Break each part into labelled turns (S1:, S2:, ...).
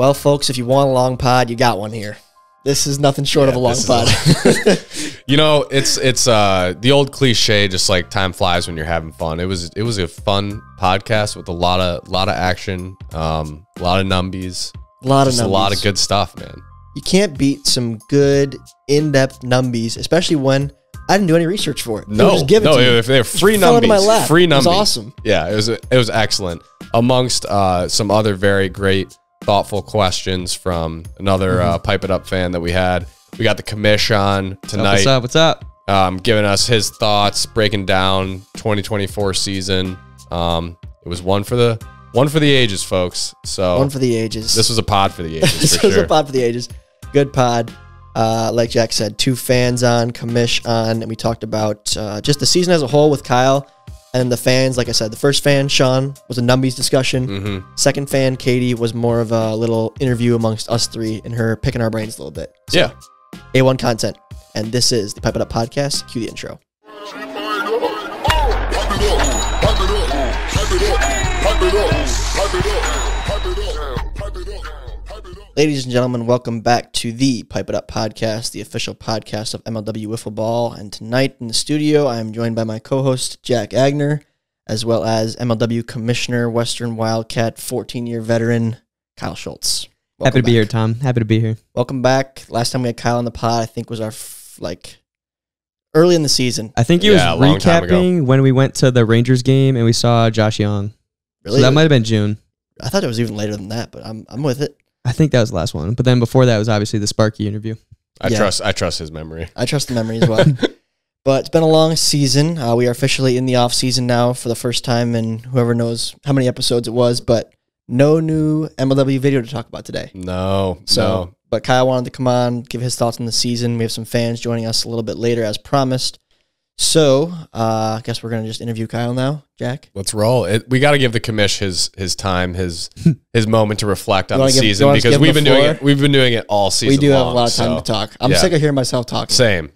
S1: Well, folks, if you want a long pod, you got one here. This is nothing short of a long pod.
S2: You know, it's the old cliche, just like time flies when you're having fun. It was a fun podcast with a lot of action, a lot of numbies,
S1: a lot of
S2: good stuff, man.
S1: You can't beat some good in-depth numbies, especially when I didn't do any research for it.
S2: No,
S1: just give it to me.
S2: If they're free
S1: fell into my
S2: numbies,
S1: lap.
S2: free numbies.
S1: It was awesome.
S2: Yeah, it was excellent. Amongst some other very great, thoughtful questions from another Pipe It Up fan that we had. We got the commish on tonight.
S3: What's up?
S2: Giving us his thoughts, breaking down 2024 season. It was one for the ages, folks. So
S1: one for the ages.
S2: This was a pod for the ages.
S1: This was a pod for the ages. Good pod. Like Jack said, 2 fans on, commish on, and we talked about just the season as a whole with Kyle and the fans. Like I said, the first fan, Sean, was a numbies discussion. Second fan, Katie, was more of a little interview amongst us 3 and her picking our brains a little bit. So,
S2: yeah.
S1: A1 content. And this is the Pipe It Up podcast. Cue the intro. Ladies and gentlemen, welcome back to the Pipe It Up podcast, the official podcast of MLW Wiffle Ball. And tonight in the studio, I am joined by my co-host, Jack Agner, as well as MLW Commissioner, Western Wildcat, 14-year veteran, Kyle Schultz.
S3: Happy to be here, Tom. Happy to be here.
S1: Welcome back. Last time we had Kyle on the pod, I think was our, early in the season.
S3: I think he was recapping when we went to the Rangers game and we saw Josh Young.
S1: Really?
S3: So that might have been June.
S1: I thought it was even later than that, but I'm with it.
S3: I think that was the last one. But then before that was obviously the Sparky interview.
S2: I trust his memory.
S1: I trust the memory as well. But it's been a long season. We are officially in the off season now for the first time, and whoever knows how many episodes it was, but no new MLW video to talk about today.
S2: No.
S1: But Kyle wanted to come on, give his thoughts on the season. We have some fans joining us a little bit later as promised. So I guess we're going to just interview Kyle now, Jack.
S2: Let's roll. We got to give the commish his time, his moment to reflect on the season, because we've been doing it all season long.
S1: We do have a lot of time to talk. I'm sick of hearing myself talking.
S2: Same.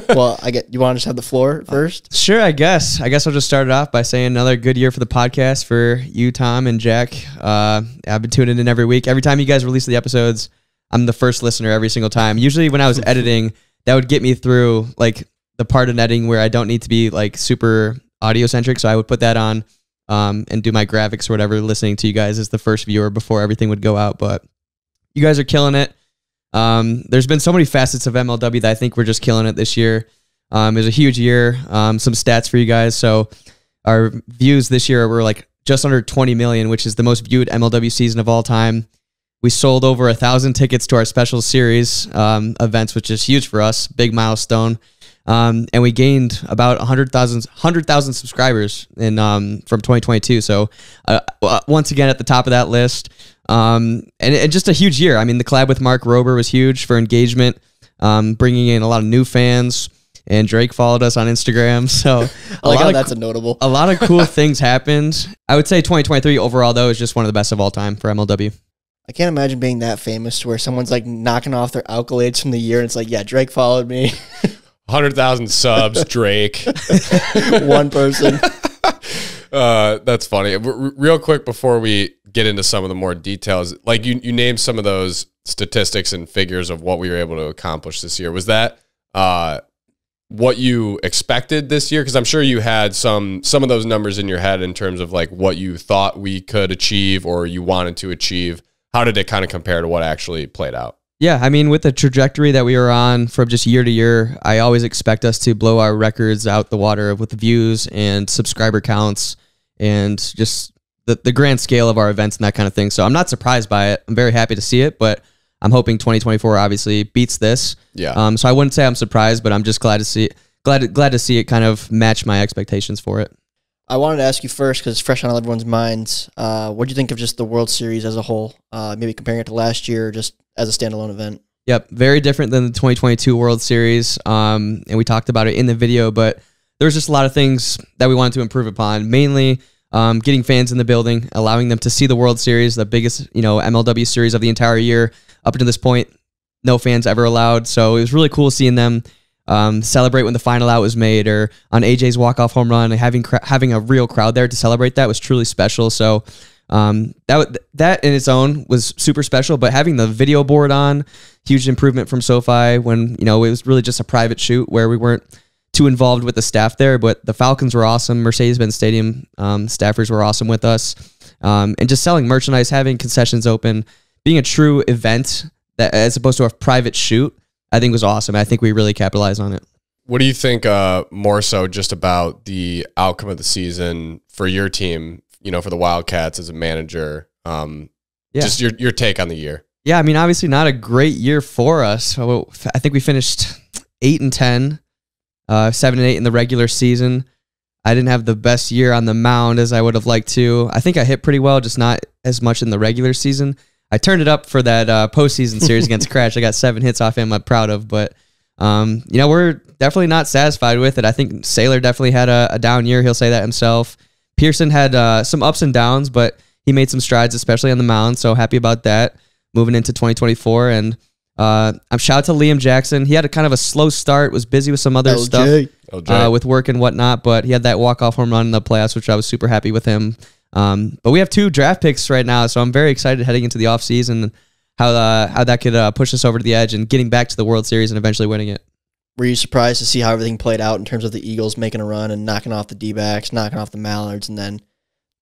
S1: Well, you want to just have the floor first?
S3: Sure, I guess. I'll just start it off by saying another good year for the podcast for you, Tom, and Jack. I've been tuning in every week. Every time you guys release the episodes, I'm the first listener every single time. Usually when I was editing, that would get me through the part in editing where I don't need to be super audio centric. So I would put that on and do my graphics or whatever, listening to you guys as the first viewer before everything would go out. But you guys are killing it. There's been so many facets of MLW that I think we're just killing it this year. It was a huge year. Some stats for you guys. So our views this year were just under 20 million, which is the most viewed MLW season of all time. We sold over 1,000 tickets to our special series events, which is huge for us. Big milestone. And we gained about 100,000 subscribers from 2022. So once again at the top of that list, and just a huge year. I mean, the collab with Mark Rober was huge for engagement, bringing in a lot of new fans. And Drake followed us on Instagram. So
S1: that's a notable.
S3: A lot of cool things happened. I would say 2023 overall though is just one of the best of all time for MLW.
S1: I can't imagine being that famous to where someone's knocking off their accolades from the year and it's Drake followed me.
S2: 100,000 subs, Drake.
S1: One person.
S2: That's funny. Real quick before we get into some of the more details, you named some of those statistics and figures of what we were able to accomplish this year. Was that what you expected this year? Because I'm sure you had some of those numbers in your head in terms of what you thought we could achieve or you wanted to achieve. How did it kind of compare to what actually played out?
S3: Yeah, I mean, with the trajectory that we were on from just year to year, I always expect us to blow our records out the water with the views and subscriber counts and just the grand scale of our events and that kind of thing. So I'm not surprised by it. I'm very happy to see it, but I'm hoping 2024 obviously beats this.
S2: Yeah.
S3: So I wouldn't say I'm surprised, but I'm just glad to see it kind of match my expectations for it.
S1: I wanted to ask you first, because it's fresh on everyone's minds. What do you think of just the World Series as a whole? Maybe comparing it to last year, just as a standalone event.
S3: Yep, very different than the 2022 World Series. And we talked about it in the video, but there's just a lot of things that we wanted to improve upon. Mainly getting fans in the building, allowing them to see the World Series, the biggest MLW series of the entire year. Up until this point, no fans ever allowed. So it was really cool seeing them celebrate when the final out was made, or on AJ's walk-off home run, and having a real crowd there to celebrate that was truly special. So That in its own was super special, but having the video board on, huge improvement from SoFi when, it was really just a private shoot where we weren't too involved with the staff there, but the Falcons were awesome. Mercedes-Benz Stadium staffers were awesome with us. And just selling merchandise, having concessions open, being a true event that as opposed to a private shoot, I think was awesome. I think we really capitalized on it.
S2: What do you think more so just about the outcome of the season for your team, for the Wildcats as a manager? Just your take on the year.
S3: Yeah, I mean, obviously not a great year for us. I think we finished 8-10, 7-8 in the regular season. I didn't have the best year on the mound as I would have liked to. I think I hit pretty well, just not as much in the regular season. I turned it up for that postseason series against Crash. I got 7 hits off him. I'm proud of, but we're definitely not satisfied with it. I think Saylor definitely had a down year. He'll say that himself. Pearson had some ups and downs, but he made some strides, especially on the mound. So happy about that moving into 2024. And I'm shout out to Liam Jackson. He had a kind of a slow start, was busy with some other stuff with work and whatnot, but he had that walk-off home run in the playoffs, which I was super happy with him. But we have 2 draft picks right now, so I'm very excited heading into the offseason how that could push us over to the edge and getting back to the World Series and eventually winning it.
S1: Were you surprised to see how everything played out in terms of the Eagles making a run and knocking off the D-backs, knocking off the Mallards, and then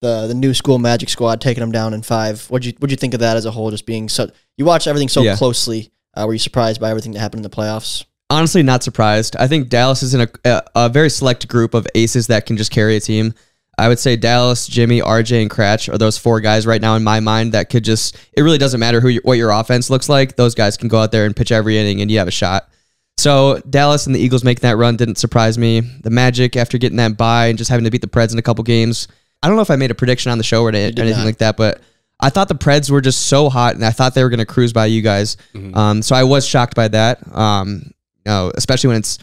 S1: the new school Magic squad taking them down in 5? What'd you think of that as a whole? Just being so you watched everything so closely. Were you surprised by everything that happened in the playoffs?
S3: Honestly, not surprised. I think Dallas is in a very select group of aces that can just carry a team. I would say Dallas, Jimmy, RJ, and Cratch are those 4 guys right now in my mind that could just, it really doesn't matter what your offense looks like. Those guys can go out there and pitch every inning and you have a shot. So Dallas and the Eagles making that run didn't surprise me. The Magic, after getting that bye and just having to beat the Preds in a couple games, I don't know if I made a prediction on the show or anything like that, but I thought the Preds were just so hot and I thought they were going to cruise by you guys. So I was shocked by that, especially when it's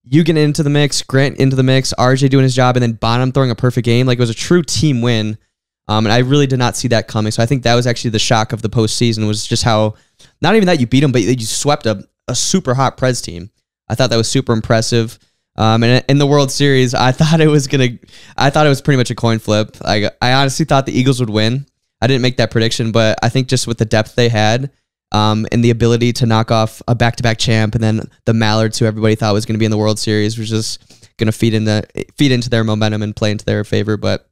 S3: you getting into the mix, Grant into the mix, RJ doing his job, and then Bonham throwing a perfect game. Like, it was a true team win. And I really did not see that coming. So I think that was actually the shock of the postseason, was just how, not even that you beat them, but you swept a super hot Preds team. I thought that was super impressive. And in the World Series, I thought it was pretty much a coin flip. I honestly thought the Eagles would win. I didn't make that prediction, but I think just with the depth they had, and the ability to knock off a back-to-back champ, and then the Mallards, who everybody thought was going to be in the World Series, was just going to feed into their momentum and play into their favor. But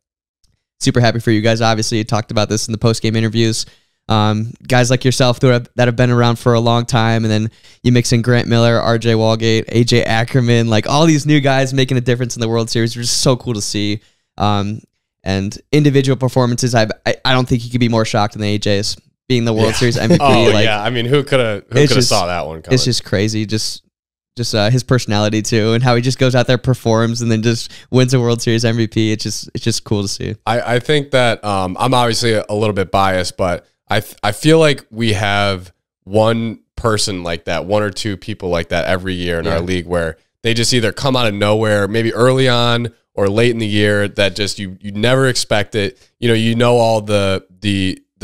S3: super happy for you guys. Obviously, you talked about this in the post-game interviews. Guys like yourself that have been around for a long time, and then you mix in Grant Miller, RJ Walgate, AJ Ackerman, like all these new guys making a difference in the World Series, which is so cool to see. And individual performances, I don't think you could be more shocked than the AJ's being the World Series MVP.
S2: I mean, who could have saw that one coming?
S3: It's just crazy. Just his personality too, and how he just goes out there, performs, and then just wins a World Series MVP. It's just cool to see.
S2: I think that I'm obviously a little bit biased, but I feel like we have one person like that, 1 or 2 people like that every year in our league, where they just either come out of nowhere, maybe early on or late in the year, that just you never expect it. You know all the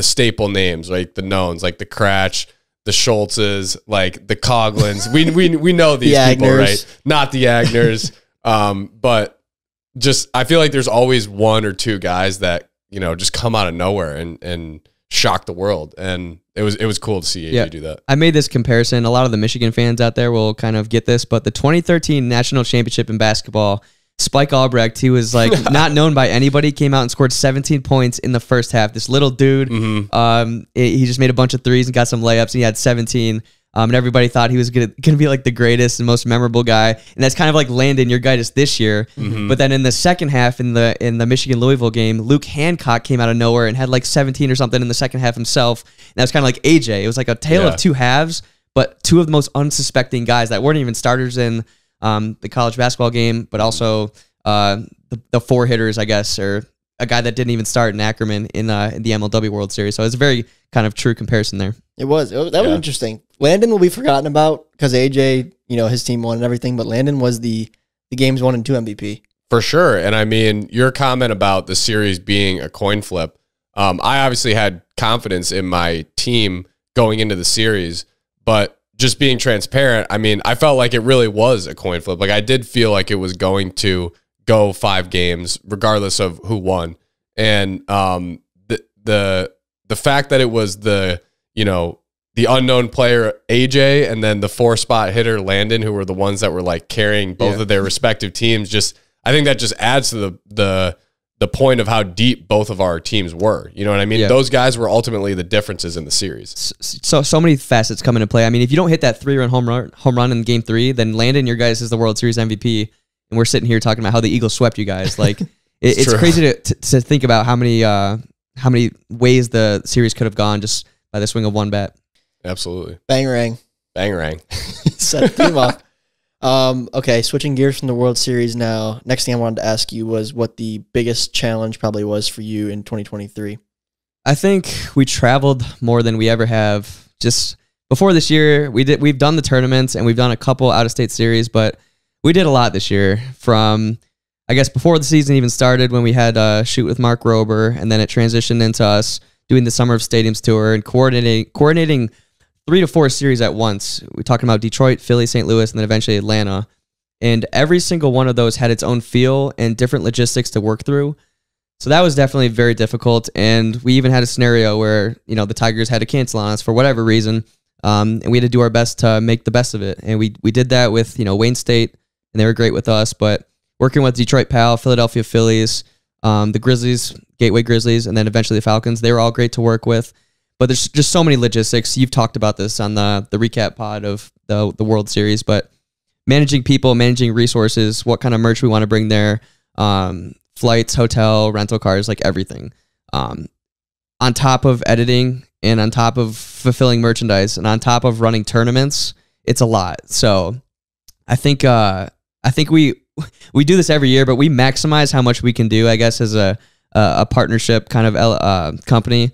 S2: staple names, like the knowns, like the Cratch, the Schultzes, like the Coglins. We know these people, right? Not the Agners. But just, I feel like there's always 1 or 2 guys that, just come out of nowhere and shock the world. And it was cool to see AJ do that.
S3: I made this comparison. A lot of the Michigan fans out there will kind of get this, but the 2013 national championship in basketball, Spike Albrecht, he was like not known by anybody, came out and scored 17 points in the first half. This little dude, he just made a bunch of threes and got some layups, and he had 17. And everybody thought he was gonna be like the greatest and most memorable guy. And that's kind of like Landon, your guy, just this year. But then in the second half, in the Michigan Louisville game, Luke Hancock came out of nowhere and had like 17 or something in the second half himself. And that was kind of like AJ. It was like a tale of 2 halves, but 2 of the most unsuspecting guys that weren't even starters in the college basketball game, but also the 4 hitters, I guess, or a guy that didn't even start in Ackerman in the MLW World Series. So it's a very kind of true comparison there.
S1: That was interesting. Landon will be forgotten about because AJ, his team won and everything, but Landon was the games 1 and 2 MVP.
S2: For sure. And I mean, your comment about the series being a coin flip, I obviously had confidence in my team going into the series, but just being transparent, I mean, I felt like it really was a coin flip. Like, I did feel like it was going to go 5 games, regardless of who won. And the fact that it was the unknown player AJ and then the 4-spot hitter Landon, who were the ones that were like carrying both of their respective teams. I think that just adds to the point of how deep both of our teams were. You know what I mean? Yeah. Those guys were ultimately the differences in the series.
S3: So many facets come into play. I mean, if you don't hit that 3-run home run in Game 3, then Landon, your guys, is the World Series MVP, and we're sitting here talking about how the Eagles swept you guys. Like, it's crazy to think about how many ways the series could have gone just by the swing of one bat.
S2: Absolutely.
S1: Bang rang.
S2: Bang rang.
S1: Set the team off. Okay, switching gears from the World Series now. Next thing I wanted to ask you was what the biggest challenge probably was for you in 2023.
S3: I think we traveled more than we ever have. Just before this year, we've done the tournaments and we've done a couple out-of-state series, but we did a lot this year. From, I guess, before the season even started, when we had Shoot with Mark Rober, and then it transitioned into us doing the Summer of Stadiums tour and coordinating 3 to 4 series at once. We're talking about Detroit, Philly, St. Louis, and then eventually Atlanta. And every single one of those had its own feel and different logistics to work through. So that was definitely very difficult. And we even had a scenario where, the Tigers had to cancel on us for whatever reason. And we had to do our best to make the best of it. And we did that with, Wayne State, and they were great with us. But working with Detroit Pal, Philadelphia Phillies, the Grizzlies, Gateway Grizzlies, and then eventually the Falcons, they were all great to work with. But there's just so many logistics. You've talked about this on the recap pod of the World Series, but managing people, managing resources, what kind of merch we want to bring there, flights, hotel, rental cars, like everything. On top of editing and on top of fulfilling merchandise and on top of running tournaments, it's a lot. So I think we do this every year, but we maximize how much we can do, I guess, as a partnership kind of company.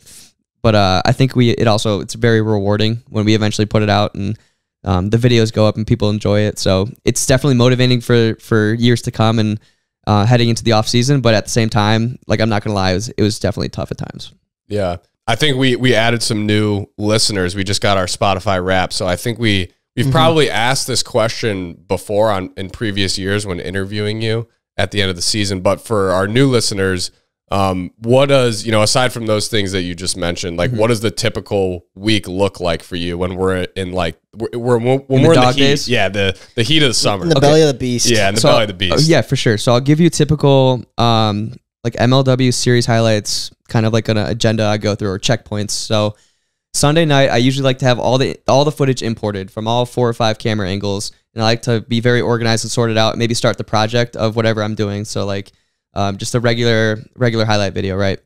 S3: But I think it's very rewarding when we eventually put it out and the videos go up and people enjoy it. So it's definitely motivating for years to come and heading into the off season. But at the same time, like, I'm not going to lie, it was definitely tough at times.
S2: Yeah. I think we added some new listeners. We just got our Spotify Wrap. So I think we've probably asked this question before in previous years when interviewing you at the end of the season. But for our new listeners, what does, aside from those things that you just mentioned, like, what does the typical week look like for you when we're in, like, when we're in the heat?
S3: Days?
S2: Yeah, the heat of the summer.
S1: In the belly of the beast.
S2: Yeah, in the belly of the beast.
S3: Yeah, for sure. So I'll give you typical, like, MLW series highlights, kind of like an agenda I go through, or checkpoints. So Sunday night, I usually like to have all the footage imported from all 4 or 5 camera angles, and I like to be very organized and sorted out, and maybe start the project of whatever I'm doing. So, like, just a regular highlight video, right?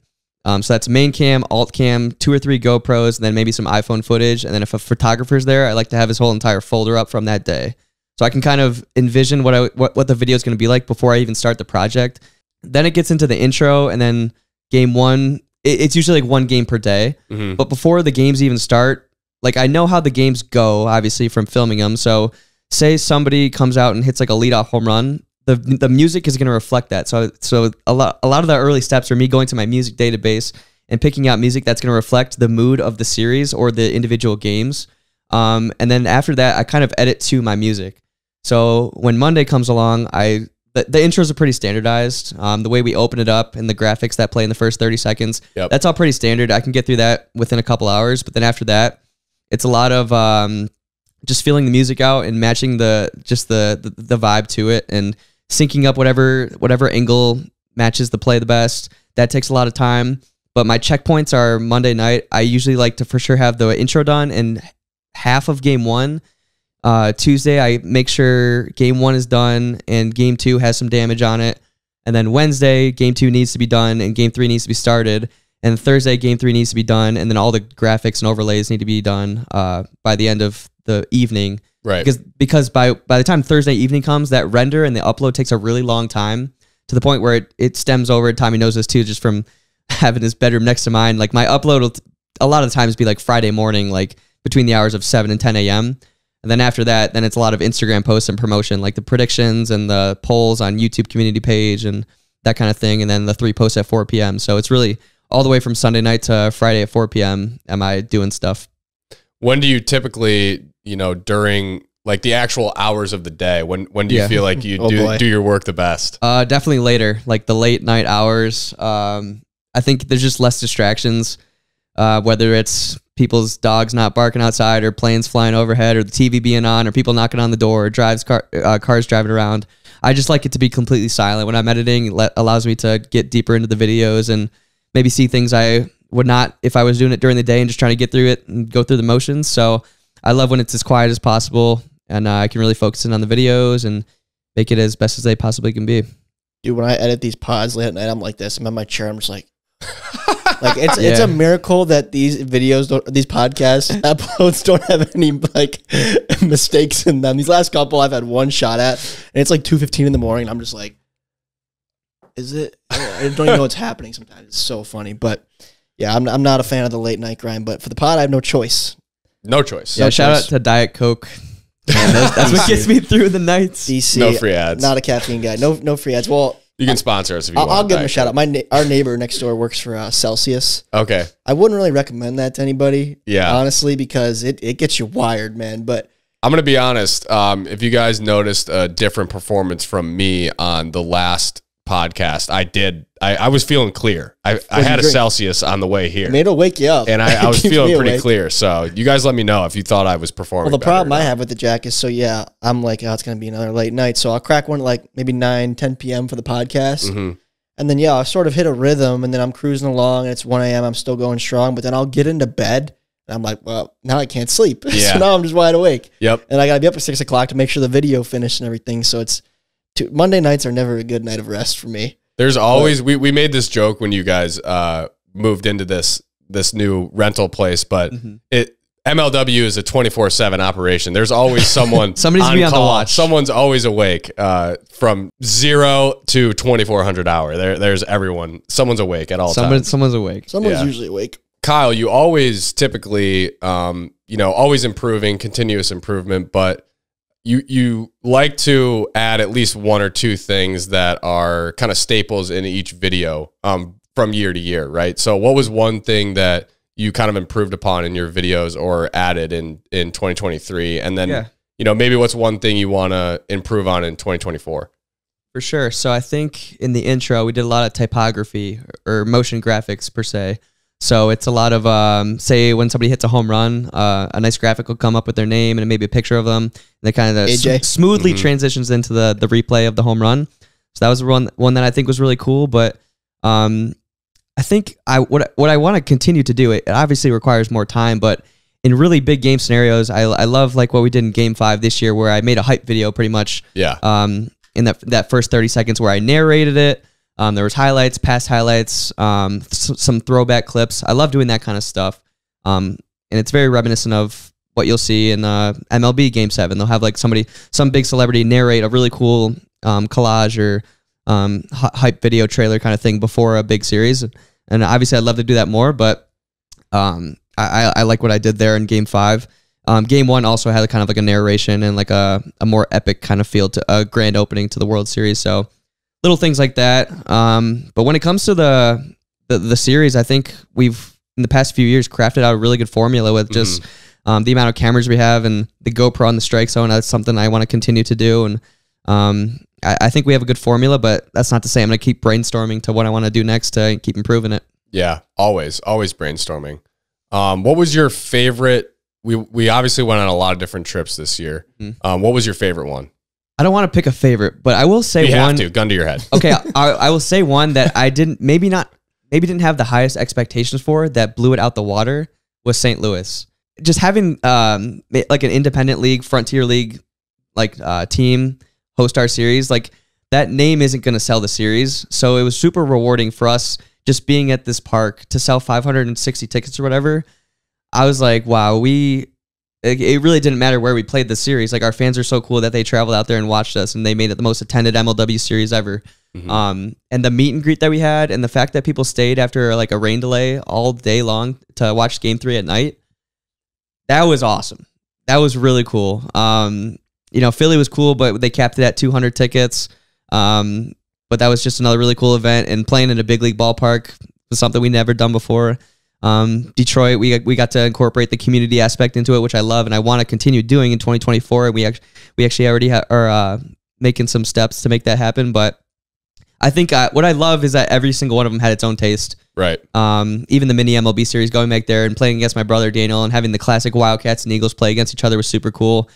S3: So that's main cam, alt cam, 2 or 3 GoPros, and then maybe some iPhone footage. And then if a photographer's there, I like to have his whole entire folder up from that day, so I can kind of envision what the video is going to be like before I even start the project. Then it gets into the intro, and then game 1. It's usually like 1 game per day. Mm-hmm. But before the games even start, like, I know how the games go, obviously, from filming them. So say somebody comes out and hits like a leadoff home run, the music is going to reflect that. So a lot of the early steps are me going to my music database and picking out music that's going to reflect the mood of the series or the individual games. And then after that, I kind of edit to my music. So when Monday comes along, the intros are pretty standardized. The way we open it up and the graphics that play in the first 30 seconds, that's all pretty standard. I can get through that within a couple hours. But then after that, it's a lot of just feeling the music out and matching the vibe to it and syncing up whatever angle matches the play the best. That takes a lot of time. But my checkpoints are Monday night. I usually like to for sure have the intro done and half of game 1. Tuesday, I make sure game 1 is done and game 2 has some damage on it. And then Wednesday, game 2 needs to be done and game 3 needs to be started. And Thursday, game 3 needs to be done. And then all the graphics and overlays need to be done by the end of the evening.
S2: Right.
S3: Because by the time Thursday evening comes, that render and the upload takes a really long time, to the point where it stems over. Tommy knows this too, just from having his bedroom next to mine. Like, my upload will a lot of the times be like Friday morning, like between the hours of 7 and 10 a.m. And then after that, then it's a lot of Instagram posts and promotion, like the predictions and the polls on YouTube community page and that kind of thing. And then the 3 posts at 4 p.m. So it's really all the way from Sunday night to Friday at 4 p.m. am I doing stuff.
S2: When do you typically, during like the actual hours of the day, when do you feel like you do your work the best?
S3: Definitely later, like the late night hours. I think there's just less distractions, whether it's people's dogs not barking outside or planes flying overhead or the TV being on or people knocking on the door or cars driving around. I just like it to be completely silent. When I'm editing, it allows me to get deeper into the videos and maybe see things I would not if I was doing it during the day and just trying to get through it and go through the motions. So I love when it's as quiet as possible and I can really focus in on the videos and make it as best as they possibly can be.
S1: Dude, when I edit these pods late at night, I'm like this. I'm in my chair. I'm just like it's a miracle that these videos these podcast uploads don't have any like mistakes in them. These last couple I've had one shot at, and it's like 2:15 in the morning. And I'm just like, is it? I don't even know what's happening sometimes. It's so funny. But yeah, I'm not a fan of the late night grind, but for the pod, I have no choice.
S2: No choice.
S3: Yeah, shout out to Diet Coke. That's what gets me through the nights.
S1: DC,
S2: no free ads.
S1: Not a caffeine guy. No free ads. Well,
S2: you can sponsor us if you want.
S1: I'll give him a shout out. Our neighbor next door works for Celsius.
S2: Okay.
S1: I wouldn't really recommend that to anybody.
S2: Yeah.
S1: Honestly, because it gets you wired, man. But
S2: I'm going to be honest. If you guys noticed a different performance from me on the last podcast, I was feeling clear. I had a Celsius on the way here.
S1: I mean, it'll wake you up.
S2: And I was feeling pretty clear. So you guys let me know if you thought I was performing.
S1: Well, the problem I have with the Jack is, so yeah, I'm like, oh, it's going to be another late night. So I'll crack one at like maybe 9, 10 p.m. for the podcast.
S2: Mm-hmm.
S1: And then, yeah, I'll sort of hit a rhythm and then I'm cruising along and it's 1 a.m. I'm still going strong. But then I'll get into bed and I'm like, well, now I can't sleep.
S2: Yeah.
S1: So now I'm just wide awake.
S2: Yep.
S1: And I got to be up at 6 o'clock to make sure the video finished and everything. So it's Monday nights are never a good night of rest for me.
S2: There's always we made this joke when you guys moved into this new rental place, but MLW is a 24/7 operation. There's always someone
S3: somebody's on the watch.
S2: Someone's always awake from 0 to 2400 hour. There's everyone. Someone's awake at all times.
S3: Someone's awake.
S1: Someone's usually awake.
S2: Kyle, you always typically always improving, continuous improvement, but you like to add at least one or two things that are kind of staples in each video from year to year, right? So what was one thing that you kind of improved upon in your videos or added in 2023? And then, maybe what's one thing you want to improve on in 2024?
S3: For sure. So I think in the intro, we did a lot of typography or motion graphics per se. So it's a lot of, say when somebody hits a home run, a nice graphic will come up with their name and maybe a picture of them. And they kind of smoothly transitions into the replay of the home run. So that was one that I think was really cool. But I think what I want to continue to do, it obviously requires more time, but in really big game scenarios, I love like what we did in Game 5 this year, where I made a hype video pretty much. Yeah. In that first 30 seconds where I narrated it. There was highlights, past highlights, some throwback clips. I love doing that kind of stuff. And it's very reminiscent of what you'll see in MLB Game 7. They'll have like some big celebrity narrate a really cool collage or hype video trailer kind of thing before a big series. And obviously I'd love to do that more, but I like what I did there in Game 5. Game 1 also had kind of like a narration and like a more epic kind of feel to a grand opening to the World Series. So little things like that. But when it comes to the series, I think we've, in the past few years, crafted out a really good formula with just the amount of cameras we have and the GoPro on the strike zone. That's something I want to continue to do. And I think we have a good formula, but that's not to say I'm going to keep brainstorming to what I want to do next to keep improving it. Yeah, always brainstorming. What was your favorite? We obviously went on a lot of different trips this year. What was your favorite one? I don't want to pick a favorite, but I will say you have to, gun to your head. Okay, I will say one that I didn't didn't have the highest expectations for, that blew it out the water, was St. Louis. Just having like an independent league, frontier league, like team host our series, like that name isn't going to sell the series. So it was super rewarding for us just being at this park to sell 560 tickets or whatever. I was like, wow, it really didn't matter where we played the series. Like, our fans are so cool that they traveled out there and watched us, and they made it the most attended MLW series ever. And the meet and greet that we had, and the fact that people stayed after like a rain delay all day long to watch Game 3 at night, that was awesome. That was really cool. Philly was cool, but they capped it at 200 tickets. But that was just another really cool event, and playing in a big league ballpark was something we never done before. Detroit, we got to incorporate the community aspect into it, which I love, and I want to continue doing in 2024. And we actually already are making some steps to make that happen. But I think what I love is that every single one of them had its own taste.
S2: Right.
S3: Even the mini MLB series, going back there and playing against my brother Daniel and having the classic Wildcats and Eagles play against each other was super cool.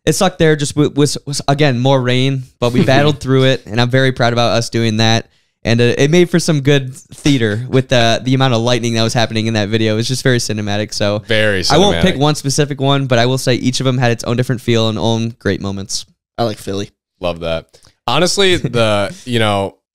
S3: It sucked there, just was again more rain, but we battled through it, and I'm very proud about us doing that. And it made for some good theater with the amount of lightning that was happening in that video. It was just very cinematic. So
S2: very cinematic.
S3: I won't pick one specific one, but I will say each of them had its own different feel and own great moments.
S1: I like Philly.
S2: Love that. Honestly,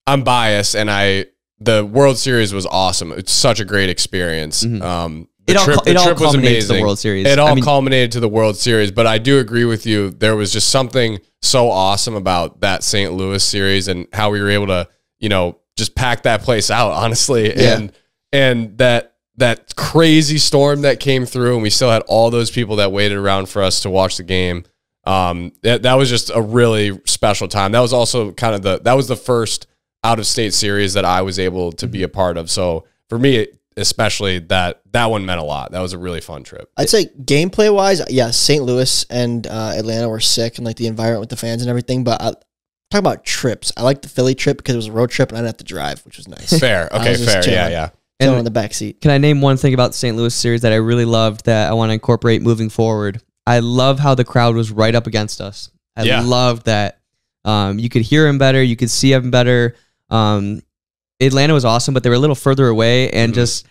S2: I'm biased, and the World Series was awesome. It's such a great experience.
S3: Mm-hmm.
S2: The trip was amazing.
S3: To the World Series.
S2: It all culminated to the World Series, but I do agree with you. There was just something so awesome about that St. Louis series and how we were able to, just pack that place out, honestly.
S1: Yeah.
S2: And that crazy storm that came through, and we still had all those people that waited around for us to watch the game. That was just a really special time. That was also that was the first out-of-state series that I was able to be a part of. So for me, especially that one meant a lot. That was a really fun trip.
S1: I'd say gameplay wise, yeah, St. Louis and Atlanta were sick, and like the environment with the fans and everything. But talk about trips. I like the Philly trip because it was a road trip and I didn't have to drive, which was nice.
S2: Fair. Okay, fair. Yeah.
S1: Chilling in the back seat.
S3: Can I name one thing about the St. Louis series that I really loved that I want to incorporate moving forward? I love how the crowd was right up against us. I loved that. You could hear them better. You could see them better. Atlanta was awesome, but they were a little further away, and just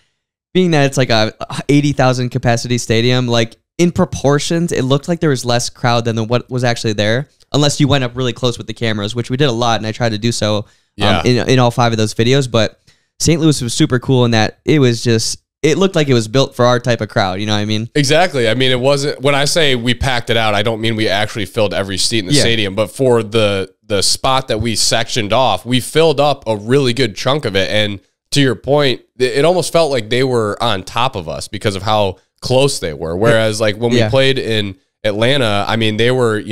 S3: being that it's like a 80,000 capacity stadium, like in proportions, it looked like there was less crowd than what was actually there, unless you went up really close with the cameras, which we did a lot, and I tried to do so in all 5 of those videos. But St. Louis was super cool in that it looked like it was built for our type of crowd. You know what I mean? Exactly.
S2: I mean, it wasn't, when I say we packed it out, I don't mean we actually filled every seat in the stadium, but for the spot that we sectioned off, we filled up a really good chunk of it. And to your point, it almost felt like they were on top of us because of how close they were. Whereas like when we played in Atlanta, I mean, they were,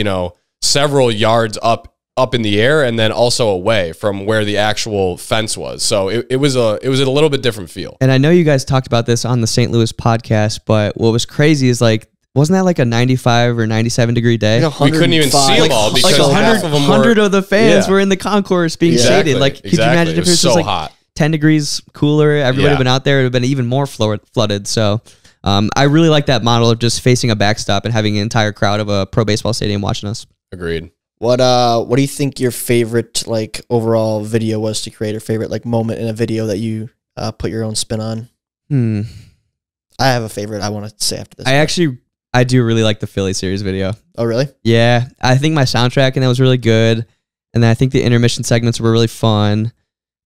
S2: several yards up in the air and then also away from where the actual fence was. So it was a little bit different feel.
S3: And I know you guys talked about this on the St. Louis podcast, but what was crazy is like, wasn't that like a 95 or 97 degree day?
S2: Like we couldn't even see them all because
S3: like 100 of the fans were in the concourse being shaded. Like, could you imagine if it was
S2: so
S3: just like
S2: hot.
S3: 10 degrees cooler, everybody would have been out there, it would have been even more flooded. So I really like that model of just facing a backstop and having an entire crowd of a pro baseball stadium watching us.
S2: Agreed.
S1: What do you think your favorite like overall video was to create, or favorite like moment in a video that you put your own spin on? I have a favorite I want to say after this.
S3: I do really like the Philly series video.
S1: Oh, really?
S3: Yeah. I think my soundtrack and that was really good. And then I think the intermission segments were really fun.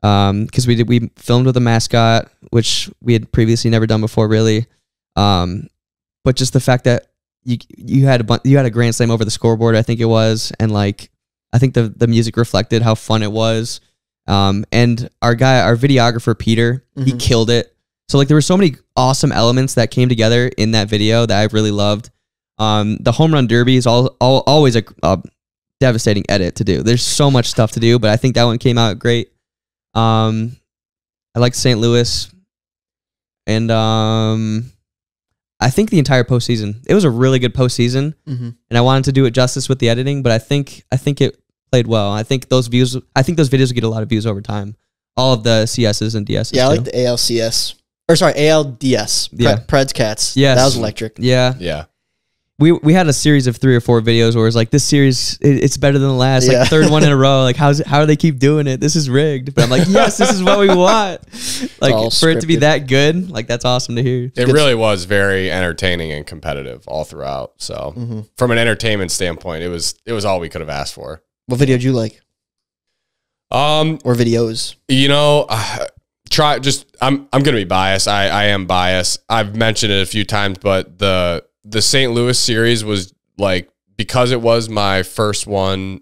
S3: Because we filmed with a mascot, which we had previously never done before, really. But just the fact that you had a grand slam over the scoreboard, I think it was, and like I think the music reflected how fun it was. And our videographer Peter, he killed it. So like there were so many awesome elements that came together in that video that I really loved. The home run derby is always a devastating edit to do. There's so much stuff to do, but I think that one came out great. I liked St. Louis, and I think the entire postseason. It was a really good postseason, and I wanted to do it justice with the editing, but I think it played well. I think those videos get a lot of views over time. All of the CSs and DSs.
S1: Yeah, I like the ALCS. Or sorry, ALDS. Preds Cats.
S3: Yes.
S1: That was electric.
S3: Yeah. We had a series of 3 or 4 videos where it's like, this series, it's better than the last. Like third one in a row. Like, how do they keep doing it? This is rigged. But I'm like, yes, this is what we want. Like, for scripted. It to be that good, like, that's awesome to hear.
S2: It really was very entertaining and competitive all throughout. So from an entertainment standpoint, it was all we could have asked for.
S1: What video did you like? Or videos?
S2: I'm gonna be biased. I am biased. I've mentioned it a few times, but the St. Louis series was like, because it was my first one,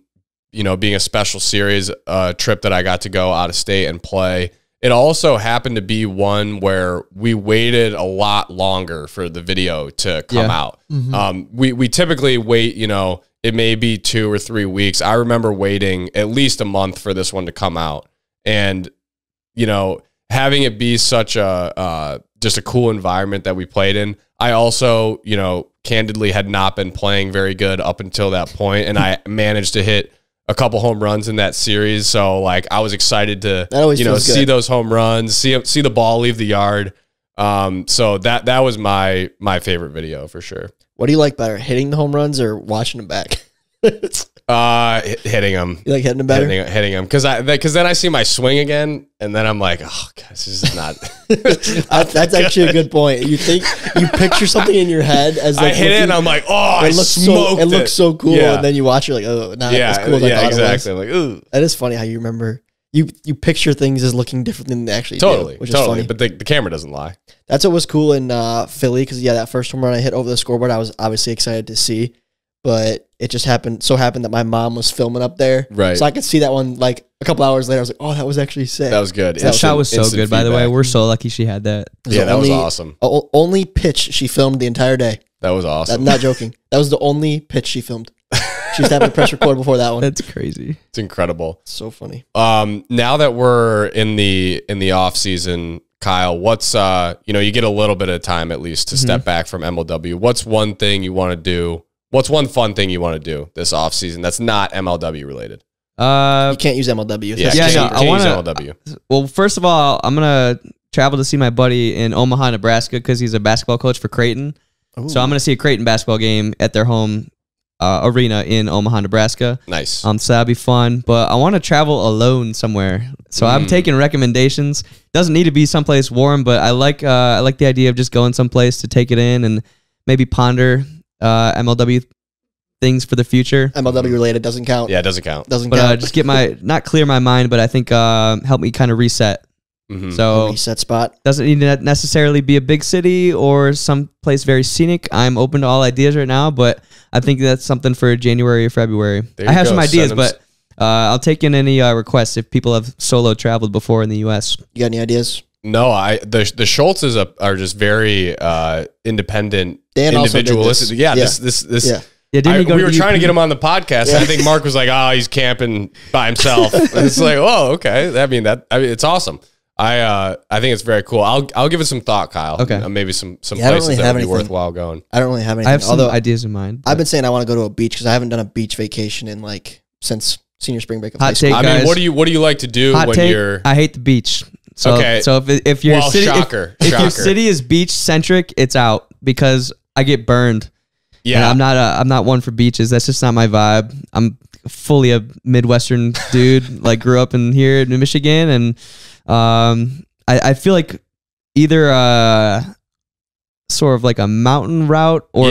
S2: being a special series trip that I got to go out of state and play. It also happened to be one where we waited a lot longer for the video to come out. We typically wait, it may be 2 or 3 weeks. I remember waiting at least a month for this one to come out, and having it be such a just a cool environment that we played in. I also, candidly had not been playing very good up until that point, and I managed to hit a couple home runs in that series. So like I was excited to see those home runs, see the ball leave the yard. So that was my favorite video for sure.
S1: What do you like better, hitting the home runs or watching them back?
S2: Hitting them.
S1: You like hitting them better?
S2: Hitting them because then I see my swing again, and then I'm like, oh, God, this is not.
S1: That's actually a good point. You picture something in your head as like
S2: I hit it, and I'm like, oh, I smoked it.
S1: It looks so cool, and then you watch, you're like, oh, not as cool as I thought
S2: exactly.
S1: it was.
S2: I'm like, ooh.
S1: That is funny how you remember. You picture things as looking different than they actually
S2: do,
S1: which is funny.
S2: But the camera doesn't lie.
S1: That's what was cool in Philly because that first home run I hit over the scoreboard, I was obviously excited to see, but it just happened that my mom was filming up there,
S2: right?
S1: So I could see that one like a couple hours later. I was like, oh, that was actually sick.
S2: That was good.
S3: That shot was so good, by the way. We're so lucky she had that.
S2: Yeah, that was awesome.
S1: Only pitch she filmed the entire day.
S2: That was awesome.
S1: I'm not joking. That was the only pitch she filmed. She used to have a press record before that one.
S3: That's crazy.
S2: It's incredible.
S1: It's so funny.
S2: Now that we're in the off season, Kyle, what's you get a little bit of time at least to step back from MLW. What's one thing you want to do? What's one fun thing you want to do this off season that's not MLW related?
S1: You can't use MLW.
S3: I want
S2: use MLW.
S3: Well, first of all, I'm gonna travel to see my buddy in Omaha, Nebraska, because he's a basketball coach for Creighton. Ooh. So I'm gonna see a Creighton basketball game at their home arena in Omaha, Nebraska.
S2: Nice.
S3: So that'll be fun. But I want to travel alone somewhere. So I'm taking recommendations. Doesn't need to be someplace warm, but I like the idea of just going someplace to take it in and maybe ponder MLW things for the future.
S1: MLW related doesn't count.
S2: Yeah, it doesn't count.
S3: But just get not clear my mind, but I think help me kind of reset. So
S1: a reset spot.
S3: Doesn't need to necessarily be a big city or some place very scenic. I'm open to all ideas right now, but I think that's something for January or February. I have some ideas, but I'll take in any requests if people have solo traveled before in the U.S.
S1: You got any ideas?
S2: No, the Schultzes are just very independent,
S1: Dan
S2: individualistic. Yeah. We were trying to get him on the podcast. And I think Mark was like, "Oh, he's camping by himself." And it's like, "Oh, okay." I mean, it's awesome. I think it's very cool. I'll give it some thought, Kyle.
S3: Okay,
S2: maybe some places that would be worthwhile going.
S1: I don't really have anything.
S3: I have some ideas in mind.
S1: I've been saying I want to go to a beach because I haven't done a beach vacation in since senior spring break of high
S3: Hot
S1: school.
S3: take,
S2: I
S3: guys.
S2: mean, what do you like to do you're?
S3: I hate the beach. So,
S2: okay.
S3: So if your city, if your city is beach centric, it's out because I get burned.
S2: Yeah,
S3: and I'm not one for beaches. That's just not my vibe. I'm fully a Midwestern dude. Like grew up here in Michigan, and I feel like either sort of like a mountain route or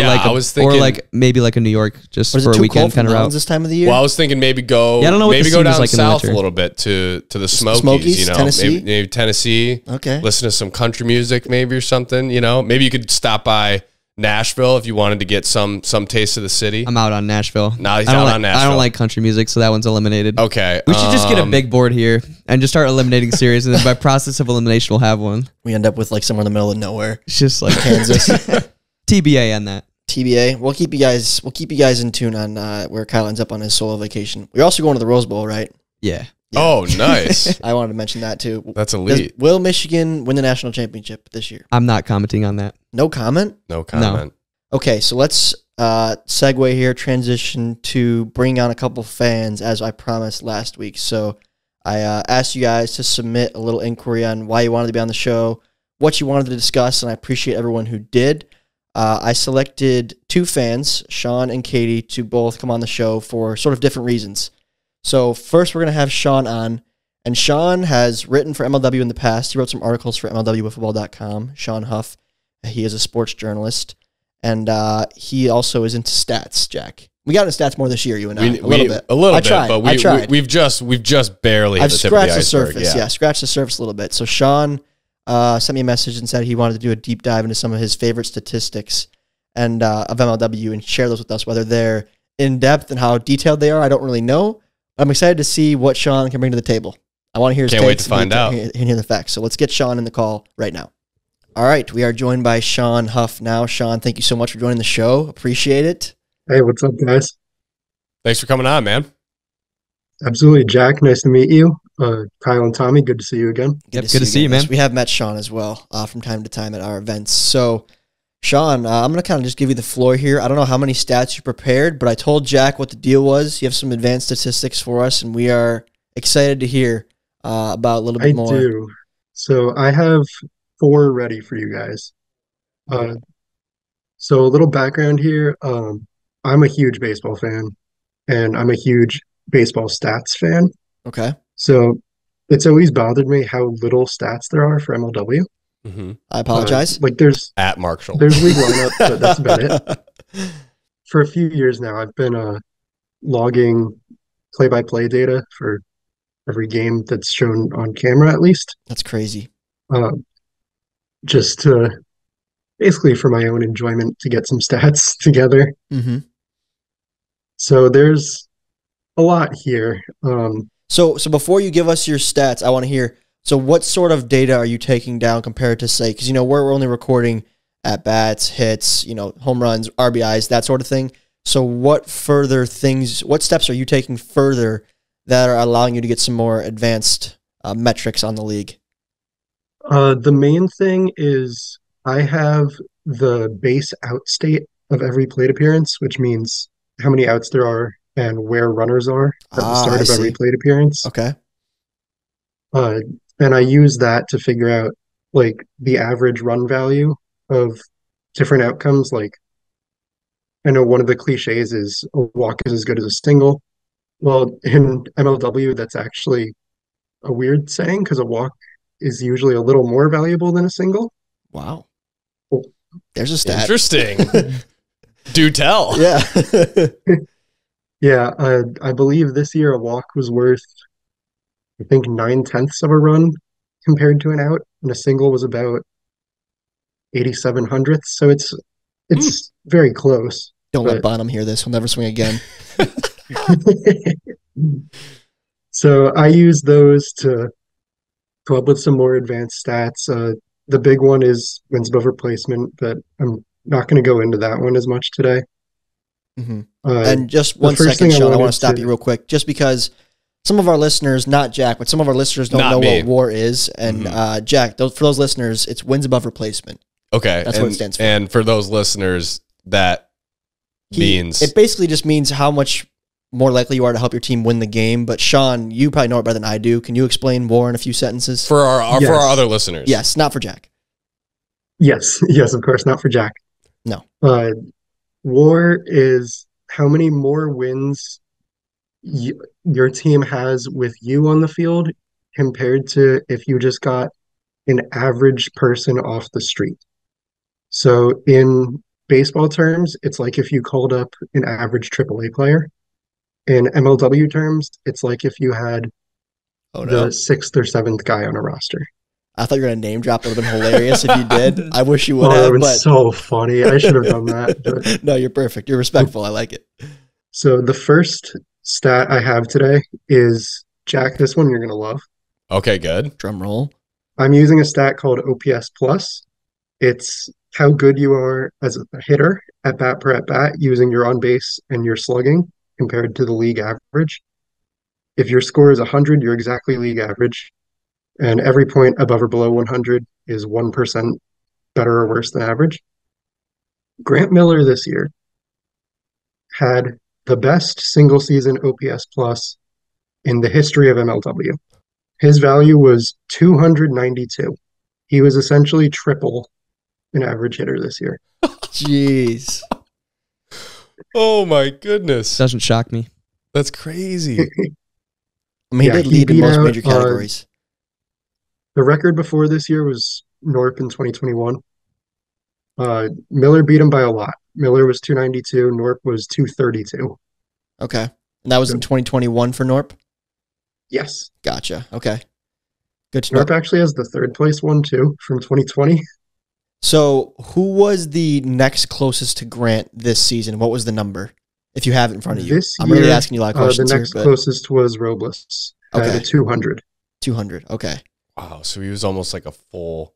S3: maybe like a New York just for a weekend kind of route
S1: this time of the year.
S2: Well, I was thinking maybe go
S3: I don't know what
S2: maybe
S3: the
S2: go down
S3: like
S2: south a little bit to the Smokies,
S1: Tennessee?
S2: maybe Tennessee.
S1: Okay.
S2: Listen to some country music maybe or something, maybe you could stop by Nashville if you wanted to get some taste of the city.
S3: I'm out on Nashville.
S2: No, he's out on Nashville.
S3: I don't like country music, so that one's eliminated.
S2: Okay.
S3: We should just get a big board here and just start eliminating series, and then by process of elimination, we'll have one.
S1: We end up with somewhere in the middle of nowhere.
S3: It's just like
S1: Kansas.
S3: TBA on that.
S1: TBA. We'll keep you guys in tune on where Kyle ends up on his solo vacation. We're also going to the Rose Bowl, right?
S3: Yeah.
S2: Oh, nice.
S1: I wanted to mention that too.
S2: That's elite.
S1: Will Michigan win the national championship this year?
S3: I'm not commenting on that.
S1: No comment?
S2: No comment.
S1: No. Okay, so let's segue here, transition to bring on a couple fans as I promised last week. So I asked you guys to submit a little inquiry on why you wanted to be on the show, what you wanted to discuss, and I appreciate everyone who did. I selected two fans, Sean and Katie, to both come on the show for sort of different reasons. So first we're going to have Sean on, and Sean has written for MLW in the past. He wrote some articles for MLWWiffleBall.com. Sean Huff, he is a sports journalist, and he also is into stats, Jack. We got into stats more this year, you and I, a little bit. I tried.
S2: We've just barely hit the tip of the iceberg.
S1: Surface, yeah, scratched the surface a little bit. So Sean sent me a message and said he wanted to do a deep dive into some of his favorite statistics and of MLW and share those with us, whether they're in depth and how detailed they are. I don't really know. I'm excited to see what Sean can bring to the table. I want to hear his takes.
S2: Can't wait to find out.
S1: And hear the facts. So let's get Sean in the call right now. All right, we are joined by Sean Huff now. Sean, thank you so much for joining the show. Appreciate it.
S4: Hey, what's up, guys?
S2: Thanks for coming on, man.
S4: Absolutely, Jack. Nice to meet you. Kyle and Tommy, good to see you again.
S3: Good to see you, man.
S1: We have met Sean as well from time to time at our events. So Sean, I'm going to kind of just give you the floor here. I don't know how many stats you prepared, but I told Jack what the deal was. You have some advanced statistics for us, and we are excited to hear about a little bit more.
S4: I do. So I have 4 ready for you guys. So a little background here. I'm a huge baseball fan, and I'm a huge baseball stats fan.
S1: Okay.
S4: So it's always bothered me how little stats there are for MLW.
S2: Mm-hmm.
S1: I apologize.
S4: Like there's
S2: At Marshall.
S4: league lineup, but that's about it. For a few years now, I've been logging play-by-play data for every game that's shown on camera, at least.
S1: That's crazy.
S4: Just to basically for my own enjoyment to get some stats together.
S1: Mm-hmm.
S4: So there's a lot here.
S1: So before you give us your stats, I want to hear, so what sort of data are you taking down compared to, say, because, we're only recording at-bats, hits, home runs, RBIs, that sort of thing. So what steps are you taking further that are allowing you to get some more advanced metrics on the league?
S4: The main thing is I have the base out state of every plate appearance, which means how many outs there are and where runners are at the start of every plate appearance.
S1: Okay.
S4: And I use that to figure out like the average run value of different outcomes. Like I know one of the cliches is a walk is as good as a single. Well, in MLW, that's actually a weird saying because a walk is usually a little more valuable than a single.
S1: Wow.
S4: Oh.
S1: There's a stat.
S2: Interesting. Do tell.
S1: Yeah.
S4: Yeah, I believe this year a walk was worth, I think, 9/10 of a run compared to an out, and a single was about 87 hundredths. So it's very close.
S1: Don't let Bonham hear this. He'll never swing again.
S4: So I use those to come up with some more advanced stats. The big one is wins above replacement, but I'm not going to go into that one as much today.
S1: Mm-hmm. And just 1 second, Sean, I want to stop you real quick, just because some of our listeners, not Jack, but some of our listeners don't know what WAR is. And Jack, for those listeners, it's wins above replacement.
S2: Okay.
S1: That's what it stands for.
S2: And for those listeners, that means...
S1: It basically just means how much more likely you are to help your team win the game. But Sean, you probably know it better than I do. Can you explain WAR in a few sentences?
S2: For our other listeners.
S1: Yes, not for Jack.
S4: Yes, of course, not for Jack.
S1: No.
S4: WAR is how many more wins your team has with you on the field compared to if you just got an average person off the street. So in baseball terms, it's like if you called up an average AAA player. In MLW terms, it's like if you had the 6th or 7th guy on a roster.
S1: I thought you were going to name drop. It would have been hilarious if you did. I wish you would have.
S4: That would have been so funny. I should have done that. But...
S1: No, you're perfect. You're respectful. I like it.
S4: So the first stat I have today is, Jack, this one you're going to love.
S2: Okay, good.
S1: Drum roll.
S4: I'm using a stat called OPS plus. It's how good you are as a hitter at bat per at bat using your on base and your slugging compared to the league average. If your score is 100, you're exactly league average. And every point above or below 100 is 1% better or worse than average. Grant Miller this year had the best single season OPS plus in the history of MLW. His value was 292. He was essentially triple an average hitter this year.
S1: Jeez.
S2: Oh my goodness.
S3: Doesn't shock me.
S2: That's crazy.
S1: I mean, he did lead in most major categories.
S4: The record before this year was Norp in 2021. Miller beat him by a lot. Miller was 292. Norp was 232.
S1: Okay. And that was in 2021 for Norp?
S4: Yes.
S1: Gotcha. Okay. Good to know.
S4: Norp actually has the 3rd place one, too, from 2020.
S1: So who was the next closest to Grant this season? What was the number? If you have it in front of you.
S4: This
S1: I'm
S4: year,
S1: really asking you a lot of questions
S4: the next closest was Robles at 200.
S1: 200. Okay.
S2: Wow. So he was almost like a full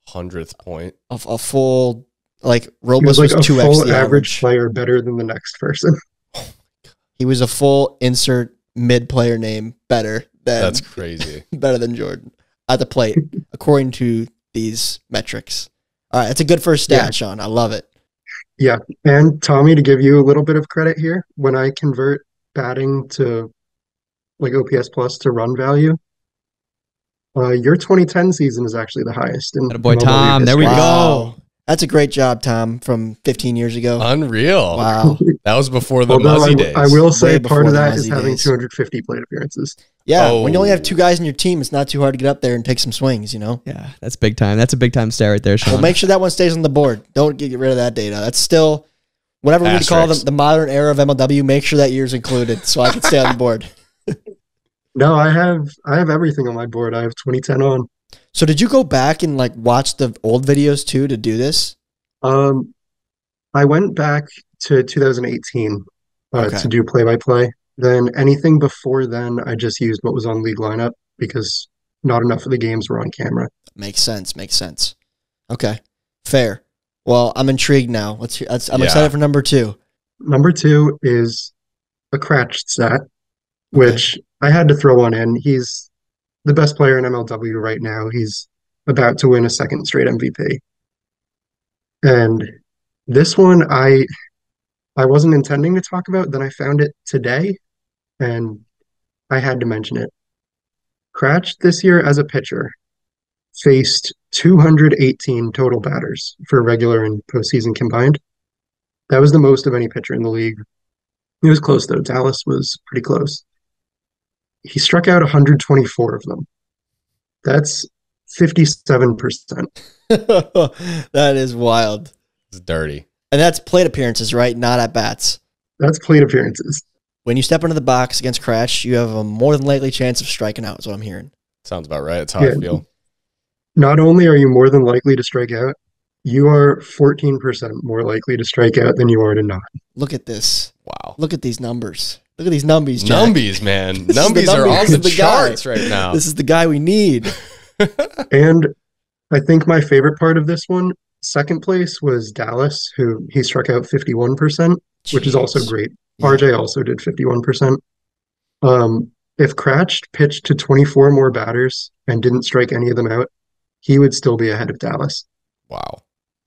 S2: 100th point.
S1: A full, like,
S4: He
S1: Robles
S4: was like
S1: was
S4: a
S1: 2x
S4: full
S1: the
S4: average player better than the next person.
S1: He was a full insert mid player name better than
S2: That's crazy.
S1: better than Jordan at the plate, according to these metrics. All right, that's a good first stat,
S4: Yeah.
S1: Sean. I love it.
S4: Yeah. And Tommy, to give you a little bit of credit here, when I convert batting to like OPS plus to run value, your 2010 season is actually the highest in
S3: Attaboy,
S4: MLW
S3: Tom. There we
S4: history.
S3: go.
S1: That's a great job, Tom, from 15 years ago.
S2: Unreal.
S1: Wow.
S2: That was before the
S4: Although
S2: Muzzy days.
S4: I will
S1: Way
S4: say
S1: before
S4: part of
S1: the
S4: that is
S1: Muzzy
S4: having
S1: days.
S4: 250 plate appearances.
S1: Yeah, when you only have
S2: Oh.
S1: 2 guys in your team, it's not too hard to get up there and take some swings, you know?
S3: Yeah, that's big time. That's a big time stat right there, Sean.
S1: Well, make sure that one stays on the board. Don't get rid of that data. That's still, whatever we need to call
S2: Asterisk.
S1: the modern era of MLW, make sure that year's included so I can stay on the board.
S4: No, I have everything on my board. I have 2010 on.
S1: So did you go back and like watch the old videos too to do this?
S4: I went back to 2018
S1: Okay.
S4: to do play-by-play. Then anything before then, I just used what was on league lineup because not enough of the games were on camera.
S1: Makes sense. Makes sense. Okay. Fair. Well, I'm intrigued now. I'm
S2: Yeah.
S1: excited for number 2.
S4: Number 2 is a Cratch stat, which I had to throw one in. He's the best player in MLW right now. He's about to win a second straight MVP. And this one I wasn't intending to talk about, then I found it today and I had to mention it. Cratch this year as a pitcher faced 218 total batters for regular and postseason combined. That was the most of any pitcher in the league. It was close though. Dallas was pretty close. He struck out 124 of them. That's 57%.
S1: That is wild.
S2: It's dirty.
S1: And that's plate appearances, right? Not at bats.
S4: That's plate appearances.
S1: When you step into the box against Crash, you have a more than likely chance of striking out, is what I'm hearing.
S2: Sounds about right. That's how I
S4: Yeah.
S2: feel.
S4: Not only are you more than likely to strike out, you are 14% more likely to strike out than you are to not.
S1: Look at this.
S2: Wow.
S1: Look at these numbers. Look at these numbies, Jack.
S2: Numbies, man.
S1: This is the
S2: Numbies are
S1: numbies.
S2: on
S1: This
S2: the
S1: is the guy.
S2: charts right now.
S1: This is the guy we need.
S4: And I think my favorite part of this one, second place was Dallas, who he struck out 51%, which is also
S1: Jeez.
S4: great.
S1: Yeah.
S4: RJ also did 51%. If Cratch pitched to 24 more batters and didn't strike any of them out, he would still be ahead of Dallas.
S2: Wow.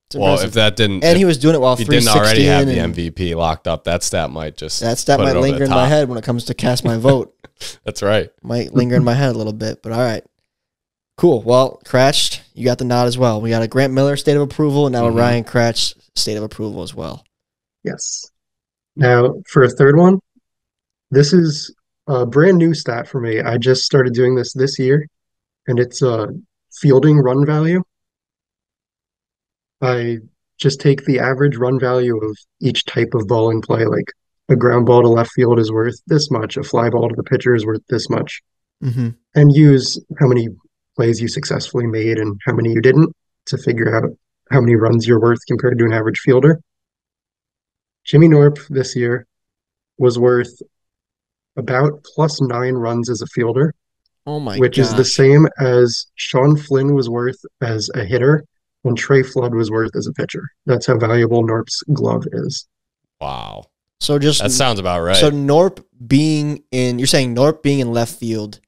S1: It's
S2: Well,
S1: impressive.
S2: if that didn't,
S1: And
S2: if
S1: he was doing it while
S2: he didn't
S1: 360
S2: already have the
S1: and
S2: MVP locked up, that stat might just
S1: that stat
S2: put it
S1: might
S2: over
S1: linger
S2: the
S1: in my
S2: top.
S1: head when it comes to cast my vote.
S2: That's right.
S1: Might linger in my head a little bit, but all right. Cool. Well, Cratch, you got the nod as well. We got a Grant Miller state of approval and now a
S2: Mhm.
S1: Ryan Cratch state of approval as well.
S4: Yes. Now, for a third one, this is a brand new stat for me. I just started doing this year, and it's fielding run value. I just take the average run value of each type of ball in play. Like a ground ball to left field is worth this much, a fly ball to the pitcher is worth this much,
S1: Mm-hmm.
S4: and use how many plays you successfully made and how many you didn't to figure out how many runs you're worth compared to an average fielder. Jimmy Norp this year was worth about +9 runs as a fielder,
S1: Oh my
S4: which is the
S1: gosh.
S4: same as Sean Flynn was worth as a hitter and Trey Flood was worth as a pitcher. That's how valuable Norp's glove is.
S2: Wow.
S1: So just
S2: That sounds about right.
S1: so Norp being in, you're saying Norp being in left field,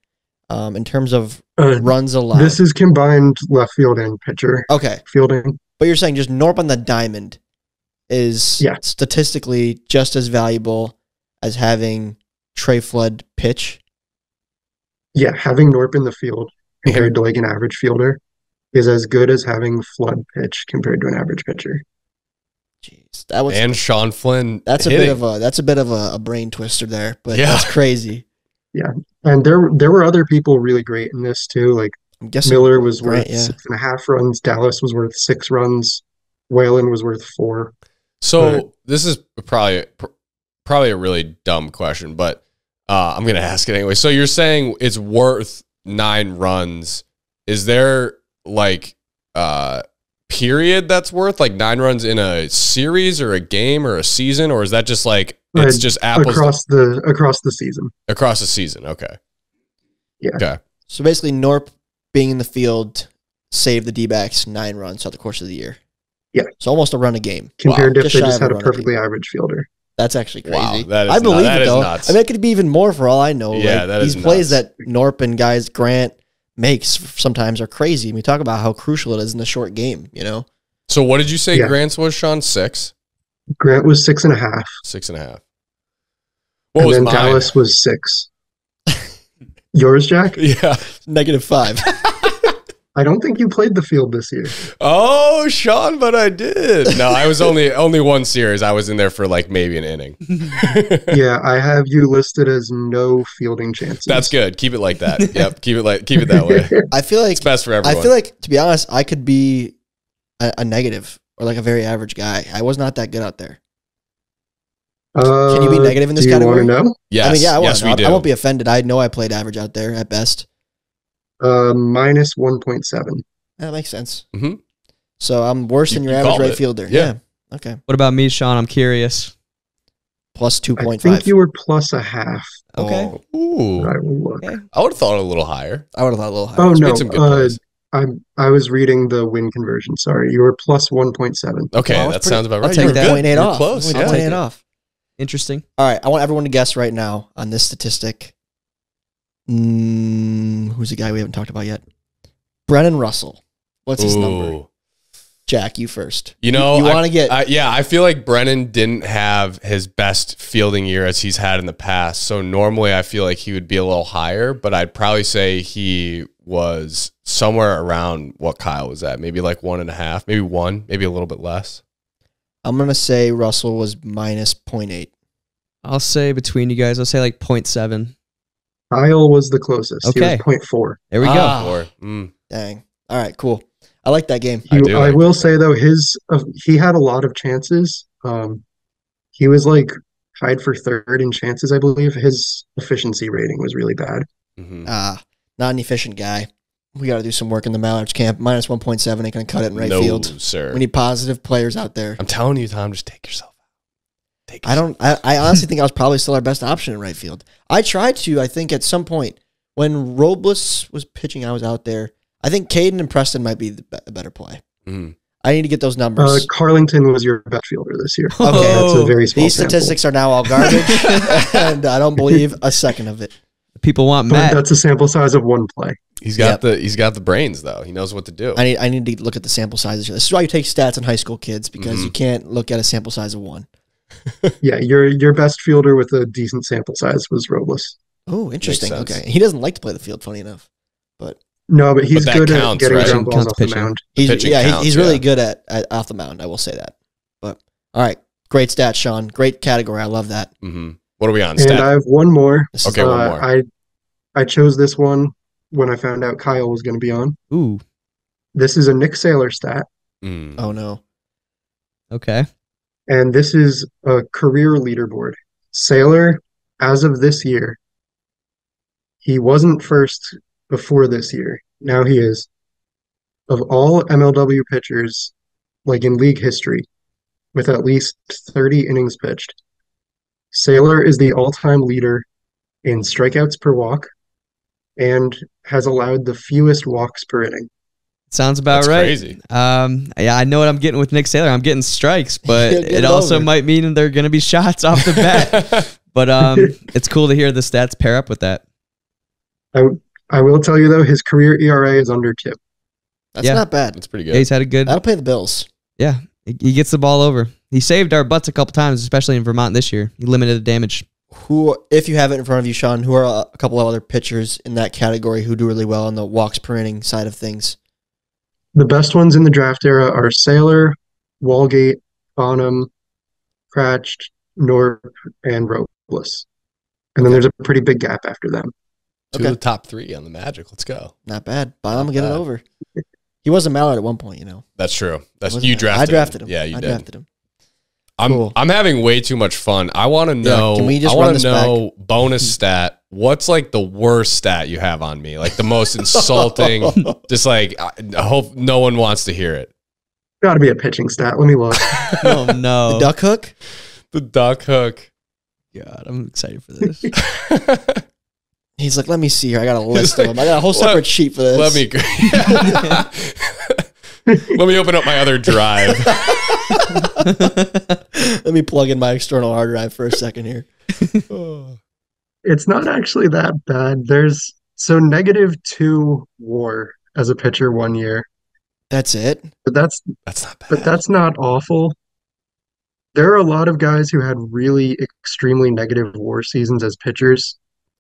S1: in terms of
S4: Uh,
S1: runs allowed.
S4: this is combined left field and pitcher
S1: Okay,
S4: fielding.
S1: but you're saying just Norp on the diamond is
S4: Yeah.
S1: statistically just as valuable as having Trey Flood pitch.
S4: Yeah, having Norp in the field compared to like an average fielder is as good as having Flood pitch compared to an average pitcher.
S1: Jeez, that was
S2: and Sean Flynn.
S1: that's a
S2: hitting.
S1: bit of a brain twister there, but
S2: Yeah.
S1: that's crazy.
S4: And there were other people really great in this too. Like
S1: I'm guessing
S4: Miller was
S1: Grant,
S4: worth
S1: yeah.
S4: 6.5 runs. Dallas was worth 6 runs. Whalen was worth 4.
S2: So
S4: Right.
S2: this is probably a really dumb question, but I'm gonna ask it anyway. So you're saying it's worth 9 runs? Is there like period that's worth like 9 runs in a series or a game or a season, or is that just like it's just apples
S4: across the season.
S2: across the season? Okay.
S4: Yeah.
S2: Okay.
S1: So basically, Norp being in the field saved the D-backs 9 runs throughout the course of the year.
S4: Yeah.
S1: So almost a run a game.
S4: Compared to if
S1: Just
S4: they
S1: shy
S4: just
S1: of a
S4: had a
S1: run a
S4: perfectly average fielder.
S1: That's actually crazy.
S2: Wow, that is
S1: I believe
S2: that
S1: it
S2: is
S1: though.
S2: nuts.
S1: I mean, it could be even more for all I know.
S2: Yeah,
S1: Like,
S2: that is
S1: these plays
S2: nuts.
S1: that Norp and guys Grant makes sometimes are crazy. We talk about how crucial it is in a short game. You know.
S2: So what did you say
S4: Yeah.
S2: Grant's was, Sean? 6?
S4: Grant was 6.5.
S2: 6.5. What
S4: And
S2: was
S4: then
S2: mine?
S4: Dallas was 6. Yours, Jack?
S2: Yeah.
S1: -5.
S4: I don't think you played the field this year.
S2: Oh, Sean, but I did. No, I was only one series. I was in there for like maybe an inning.
S4: Yeah, I have you listed as no fielding chances.
S2: That's good. Keep it like that. Yep. Keep it that way.
S1: I feel like
S2: It's best for everyone.
S1: I feel like, to be honest, I could be a negative or like a very average guy. I was not that good out there. Can you be negative in this category?
S4: Do you want to know?
S2: yes.
S1: I mean, yeah,
S2: yes, we do.
S1: I won't be offended. I know I played average out there at best.
S4: Minus 1.7.
S1: That makes sense.
S2: Mm-hmm.
S1: So I'm worse than
S2: You
S1: your average
S2: called
S1: right
S2: it.
S1: fielder.
S2: Yeah.
S1: Yeah. Okay.
S3: What about me, Sean? I'm curious.
S1: Plus
S4: I
S1: 2.5.
S4: think you were plus a half.
S3: Okay.
S2: Oh, ooh.
S4: I will look.
S3: Okay.
S2: I would have thought a little higher.
S1: I would have thought a little higher.
S4: Oh
S2: It's
S4: no,
S2: made some good plays.
S4: I was reading the win conversion. Sorry, you were plus 1.7.
S2: Okay,
S1: Well,
S2: that
S1: that's
S2: sounds about
S1: I'll
S2: right.
S1: take
S2: You were
S1: that.
S2: good.
S1: 0.8
S2: You were
S1: off.
S2: close.
S1: I'll
S2: Yeah.
S1: take it off.
S3: Interesting.
S1: All right. I want everyone to guess right now on this statistic. Who's the guy we haven't talked about yet? Brennan Russell. What's his number?
S2: Ooh.
S1: Jack, you first.
S2: You know,
S1: you want to get.
S2: yeah, I feel like Brennan didn't have his best fielding year as he's had in the past. So normally I feel like he would be a little higher, but I'd probably say he was somewhere around what Kyle was at. Maybe like 1.5, maybe 1, maybe a little bit less.
S1: I'm going to say Russell was minus 0.8.
S3: I'll say between you guys, I'll say like 0.7.
S4: Kyle was the closest.
S3: Okay.
S4: He was 0.4.
S3: There we go.
S1: Ah.
S2: Or,
S1: Dang. All right, cool. I like that game.
S2: I do
S4: I
S2: like
S4: will say though, he had a lot of chances. He was like tied for third in chances, I believe. His efficiency rating was really bad.
S2: mhm.
S1: Not an efficient guy. We got to do some work in the Mallards camp. Minus 1.7 ain't going to cut it in right
S2: no,
S1: field.
S2: sir.
S1: We need positive players out there.
S2: I'm telling you, Tom, just take yourself out. Take
S1: I
S2: yourself
S1: don't. I honestly think I was probably still our best option in right field. I tried to. I think at some point when Robles was pitching, I was out there. I think Caden and Preston might be the better play.
S2: Mhm.
S1: I need to get those numbers.
S4: Carlington was your best fielder this year.
S1: Okay.
S4: That's a very small
S1: These
S4: sample.
S1: statistics are now all garbage, and I don't believe a second of it.
S3: People want
S4: But
S3: Matt.
S4: that's a sample size of one play.
S2: He's got the brains though. He knows what to do.
S1: I need to look at the sample sizes. This is why you take stats in high school, kids, because
S2: Mhm.
S1: you can't look at a sample size of 1.
S4: Yeah, your best fielder with a decent sample size was Robles.
S1: Oh, interesting.
S2: sense.
S1: Okay, he doesn't like to play the field. Funny enough,
S4: No, but he's
S2: that
S4: good
S2: counts,
S4: at getting
S2: right?
S4: ground balls
S3: Counts
S4: off the
S3: pitching.
S4: mound.
S2: pitching counts,
S1: he's really
S2: yeah.
S1: good at off the mound. I will say that. But all right, great stats, Sean. Great category. I love that.
S2: Mhm. What are we on?
S4: And
S2: Stat?
S4: I have one more.
S1: This is-
S2: Okay, one more.
S4: I chose this one when I found out Kyle was going to be on.
S3: Ooh.
S4: This is a Nick Saylor stat,
S2: Mm.
S1: Oh no.
S3: Okay.
S4: and this is a career leaderboard. Saylor, as of this year, he wasn't first before this year. Now he is. Of all MLW pitchers, like in league history, with at least 30 innings pitched, Saylor is the all-time leader in strikeouts per walk and has allowed the fewest walks per inning.
S3: Sounds about
S2: That's
S3: right.
S2: crazy.
S3: Yeah, I know what I'm getting with Nick Saylor. I'm getting strikes, but
S1: Get
S3: it
S1: it
S3: also
S1: over.
S3: might mean they're going to be shots off the bat. But it's cool to hear the stats pair up with that.
S4: I will tell you though, his career ERA is under 2.
S1: That's
S3: Yeah.
S1: not bad.
S2: That's pretty
S3: Yeah,
S2: good.
S3: he's had a good.
S1: That'll pay the bills.
S3: Yeah, he gets the ball over. He saved our butts a couple times, especially in Vermont this year. He limited the damage.
S1: Who, if you have it in front of you, Sean, who are a couple of other pitchers in that category who do really well on the walks per inning side of things?
S4: The best ones in the draft era are Saylor, Walgate, Bonham, Cratch, Norp, and Robles. And then there's a pretty big gap after them.
S2: Two
S1: Okay.
S2: of the top 3 on the Magic. Let's go.
S1: Not bad. Bonham will
S2: Not
S1: get it
S2: bad.
S1: over. He was a Mallard at one point, you know.
S2: That's true. That's
S1: Wasn't
S2: you
S1: it?
S2: drafted.
S1: I drafted him.
S2: Yeah, you
S1: I
S2: did.
S1: drafted him.
S2: I'm having way too much fun. I want to know.
S1: can we just
S2: I
S1: run
S2: want
S1: this
S2: to know bonus stat. What's like the worst stat you have on me? Like the most insulting. Just like I hope no one wants to hear it.
S4: Got to be a pitching stat. Let me look.
S3: Oh no,
S1: The duck hook?
S2: The duck hook.
S3: God, I'm excited for this.
S1: He's like, let me see here. I got a list of them. I got a whole separate sheet for this.
S2: Let me. Let me open up my other drive.
S1: Let me plug in my external hard drive for a second here.
S4: It's not actually that bad. There's so -2 WAR as a pitcher one year.
S1: That's it.
S4: But that's
S2: not bad.
S4: but that's not awful. There are a lot of guys who had really extremely negative WAR seasons as pitchers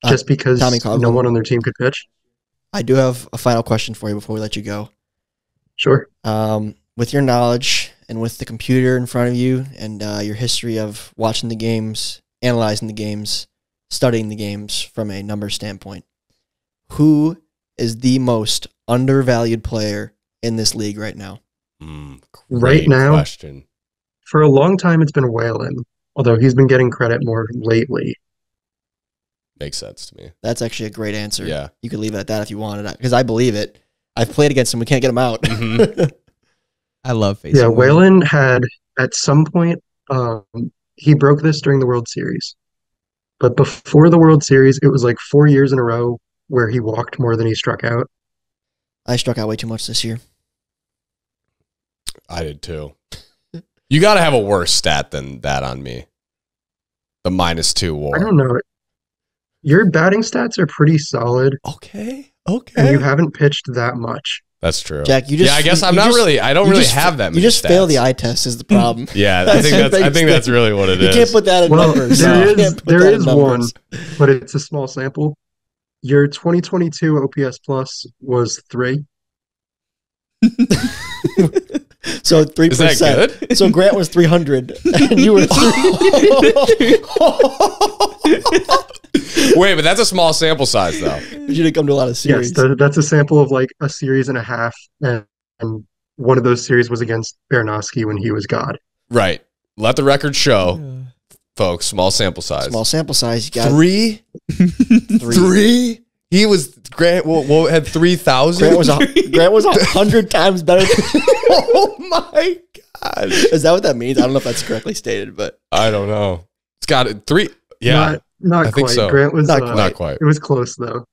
S4: just because
S1: Tommy
S4: no
S1: Coughlin.
S4: one on their team could pitch.
S1: I do have a final question for you before we let you go.
S4: Sure.
S1: With your knowledge and with the computer in front of you and your history of watching the games, analyzing the games, studying the games from a number standpoint, who is the most undervalued player in this league right now?
S4: Right now,
S2: question.
S4: for a long time, it's been Whalen, although he's been getting credit more lately.
S2: Makes sense to me.
S1: That's actually a great answer.
S2: Yeah.
S1: You could leave it at that if you wanted, because I believe it. I've played against him. We can't get him out.
S3: I love facing
S4: Yeah,
S3: Whalen.
S4: Whalen had, at some point, he broke this during the World Series. But before the World Series, it was like 4 years in a row where he walked more than he struck out.
S1: I struck out way too much this year.
S2: I did too. You got to have a worse stat than that on me. The -2 WAR.
S4: I don't know. Your batting stats are pretty solid,
S2: Okay.
S4: and you haven't pitched that much.
S2: That's true.
S1: Jack, you just
S2: I guess
S1: you
S2: I'm not
S1: just-
S2: really. I don't
S1: you
S2: really
S1: just-
S2: have that.
S1: You
S2: Many
S1: just fail the
S2: stats.
S1: eye test is the problem.
S2: Yeah,
S1: That's
S2: I
S1: the
S2: think
S1: biggest
S2: that's really what it
S1: You
S2: is.
S1: can't put that in
S4: Well,
S1: numbers.
S4: there
S1: You
S4: is
S1: can't put
S4: there
S1: that in
S4: is one,
S1: numbers.
S4: but it's a small sample. Your 2022 OPS plus was 3.
S1: So 3%.
S2: Is that good?
S1: So Grant was 300, and you were 3.
S2: Wait, but that's a small sample size, though.
S1: You didn't come to a lot of series.
S4: Yes, that's a sample of like a series and a half, and one of those series was against Baranowski when he was God.
S2: Right. Let the record show, folks. Small sample size.
S1: Small sample size. You got
S2: 3. 3. He was Grant. Had 3,000.
S1: Grant was 100 times better.
S2: Oh my gosh!
S1: Is that what that means? I don't know if that's correctly stated, but
S2: I don't know. It's got it 3. Yeah,
S4: Not
S2: I think
S4: quite.
S2: so.
S4: Grant was
S2: not quite.
S4: It was close though.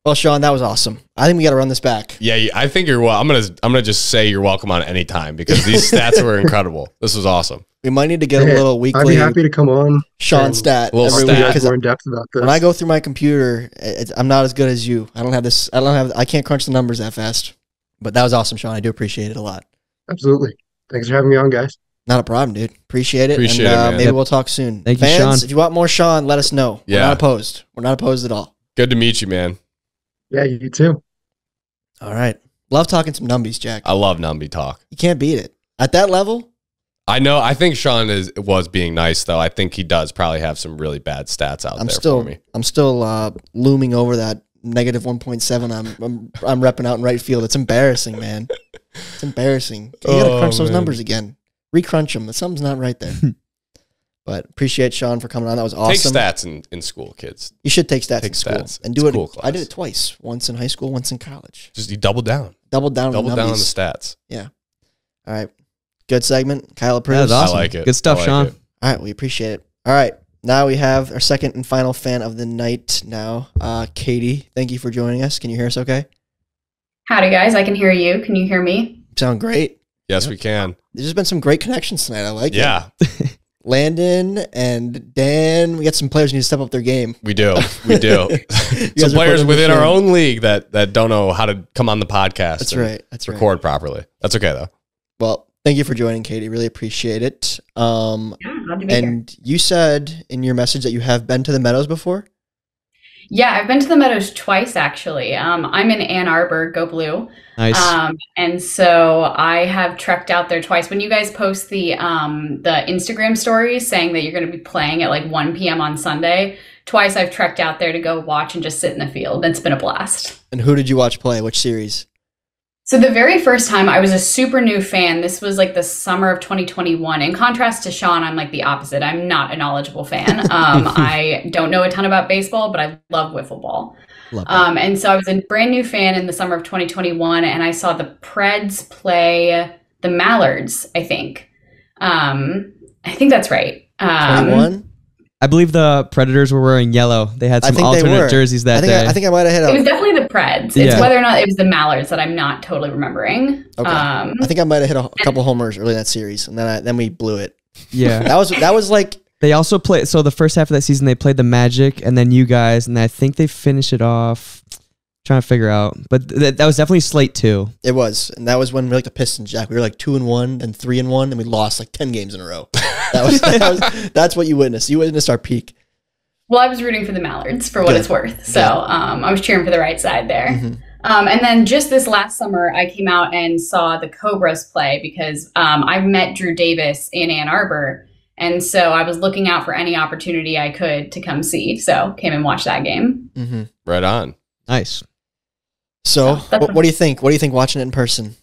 S1: well, Sean, that was awesome. I think we got to run this back.
S2: Yeah, I think you're well. I'm gonna just say you're welcome on any time because these stats were incredible. This was awesome.
S1: We might need to get a
S4: Hey,
S1: little
S4: I'd
S1: weekly
S4: be happy to come on.
S1: Sean
S4: and
S1: stat
S2: little
S1: every
S2: stat.
S1: week
S4: Get
S1: because
S4: more in depth about this.
S1: when I go through my computer, I'm not as good as you. I don't have this. I can't crunch the numbers that fast. But that was awesome, Sean. I do appreciate it a lot.
S4: Absolutely. Thanks for having me on, guys.
S1: Not a problem, dude. Appreciate it.
S2: Appreciate
S1: and,
S2: it, man.
S1: Maybe
S3: Yep.
S1: we'll talk soon.
S3: Thank you,
S1: Fans,
S3: Sean.
S1: if you want more Sean, let us know. We're
S2: Yeah.
S1: not opposed. We're not opposed at all.
S2: Good to meet you, man.
S4: Yeah, you too.
S1: All right. Love talking some numbies, Jack.
S2: I love Numby talk.
S1: You can't beat it. At that level,
S2: I know. I think Sean was being nice though. I think he does probably have some really bad stats out there for me.
S1: I'm still looming over that -1.7 I'm repping out in right field. It's embarrassing, man. It's embarrassing. You gotta crunch those
S2: man.
S1: numbers again. Recrunch them. Something's not right there. But appreciate Sean for coming on. That was awesome.
S2: Take stats in school, kids.
S1: You should take stats
S2: Take
S1: in school
S2: stats.
S1: and do
S2: It's
S1: it.
S2: a cool
S1: I did
S2: class.
S1: it twice. Once in high school, once in college.
S2: Just you double down.
S1: Double down.
S2: Double
S1: on
S2: down on the
S1: numbies.
S2: stats.
S1: All right. Good segment. Kyle
S3: That
S1: approves.
S3: was awesome.
S2: I like it.
S3: Good stuff,
S2: I like
S3: Sean.
S2: it.
S1: All right, we appreciate it. All right, now we have our second and final fan of the night now, Katie. Thank you for joining us. Can you hear us okay?
S5: Howdy, guys. I can hear you. Can you hear me?
S1: Sound great.
S2: Yes, we can.
S1: There's just been some great connections tonight. I like it.
S2: Yeah,
S1: Landon and Dan, we got some players who need to step up their game.
S2: we do. We do.
S1: guys
S2: Some
S1: are
S2: players
S1: putting
S2: within
S1: the
S2: our
S1: show.
S2: own league that don't know how to come on the podcast.
S1: That's
S2: and
S1: right. That's right.
S2: record properly. That's okay though.
S1: Well, thank you for joining, Katie. Really appreciate it.
S5: Yeah, glad to be here.
S1: And you said in your message that you have been to the Meadows before?
S5: Yeah, I've been to the Meadows twice, actually. I'm in Ann Arbor, go blue.
S3: Nice.
S5: And so I have trekked out there twice. When you guys post the Instagram stories saying that you're going to be playing at like 1 p.m. on Sunday, twice I've trekked out there to go watch and just sit in the field. It's been a blast.
S1: And who did you watch play? Which series?
S5: So the very first time I was a super new fan, this was like the summer of 2021. In contrast to Sean, I'm like the opposite. I'm not a knowledgeable fan. I don't know a ton about baseball, but I love wiffle ball.
S1: Love it.
S5: And so I was a brand new fan in the summer of 2021, and I saw the Preds play the Mallards, I think. I think that's right.
S1: 21?
S3: I believe the Predators were wearing yellow. They had
S1: I
S3: some
S1: think they were.
S3: alternate jerseys that day.
S1: I think I might have hit
S5: It was
S1: a.
S5: definitely the Preds. It's
S3: Yeah.
S5: whether or not it was the Mallards that I'm not totally remembering.
S1: Okay. I think I might have hit a couple homers early in that series, and then we blew it.
S3: yeah.
S1: That was like
S3: They also played, so the first half of that season, they played the Magic and then you guys, and I think they finished it off. trying to figure out, but that was definitely slate 2.
S1: It was, and that was when we like the Pistons, Jack. We were like 2-1 and 3-1, and we lost like 10 games in a row. That's what you witnessed. You witnessed our peak.
S5: Well, I was rooting for the Mallards for what it's worth. So I was cheering for the right side there. And then just this last summer, I came out and saw the Cobras play because I met Drew Davis in Ann Arbor. And so I was looking out for any opportunity I could to come see. So came and watched that game.
S2: Right on.
S3: Nice.
S1: So what do you think? What do you think watching it in person?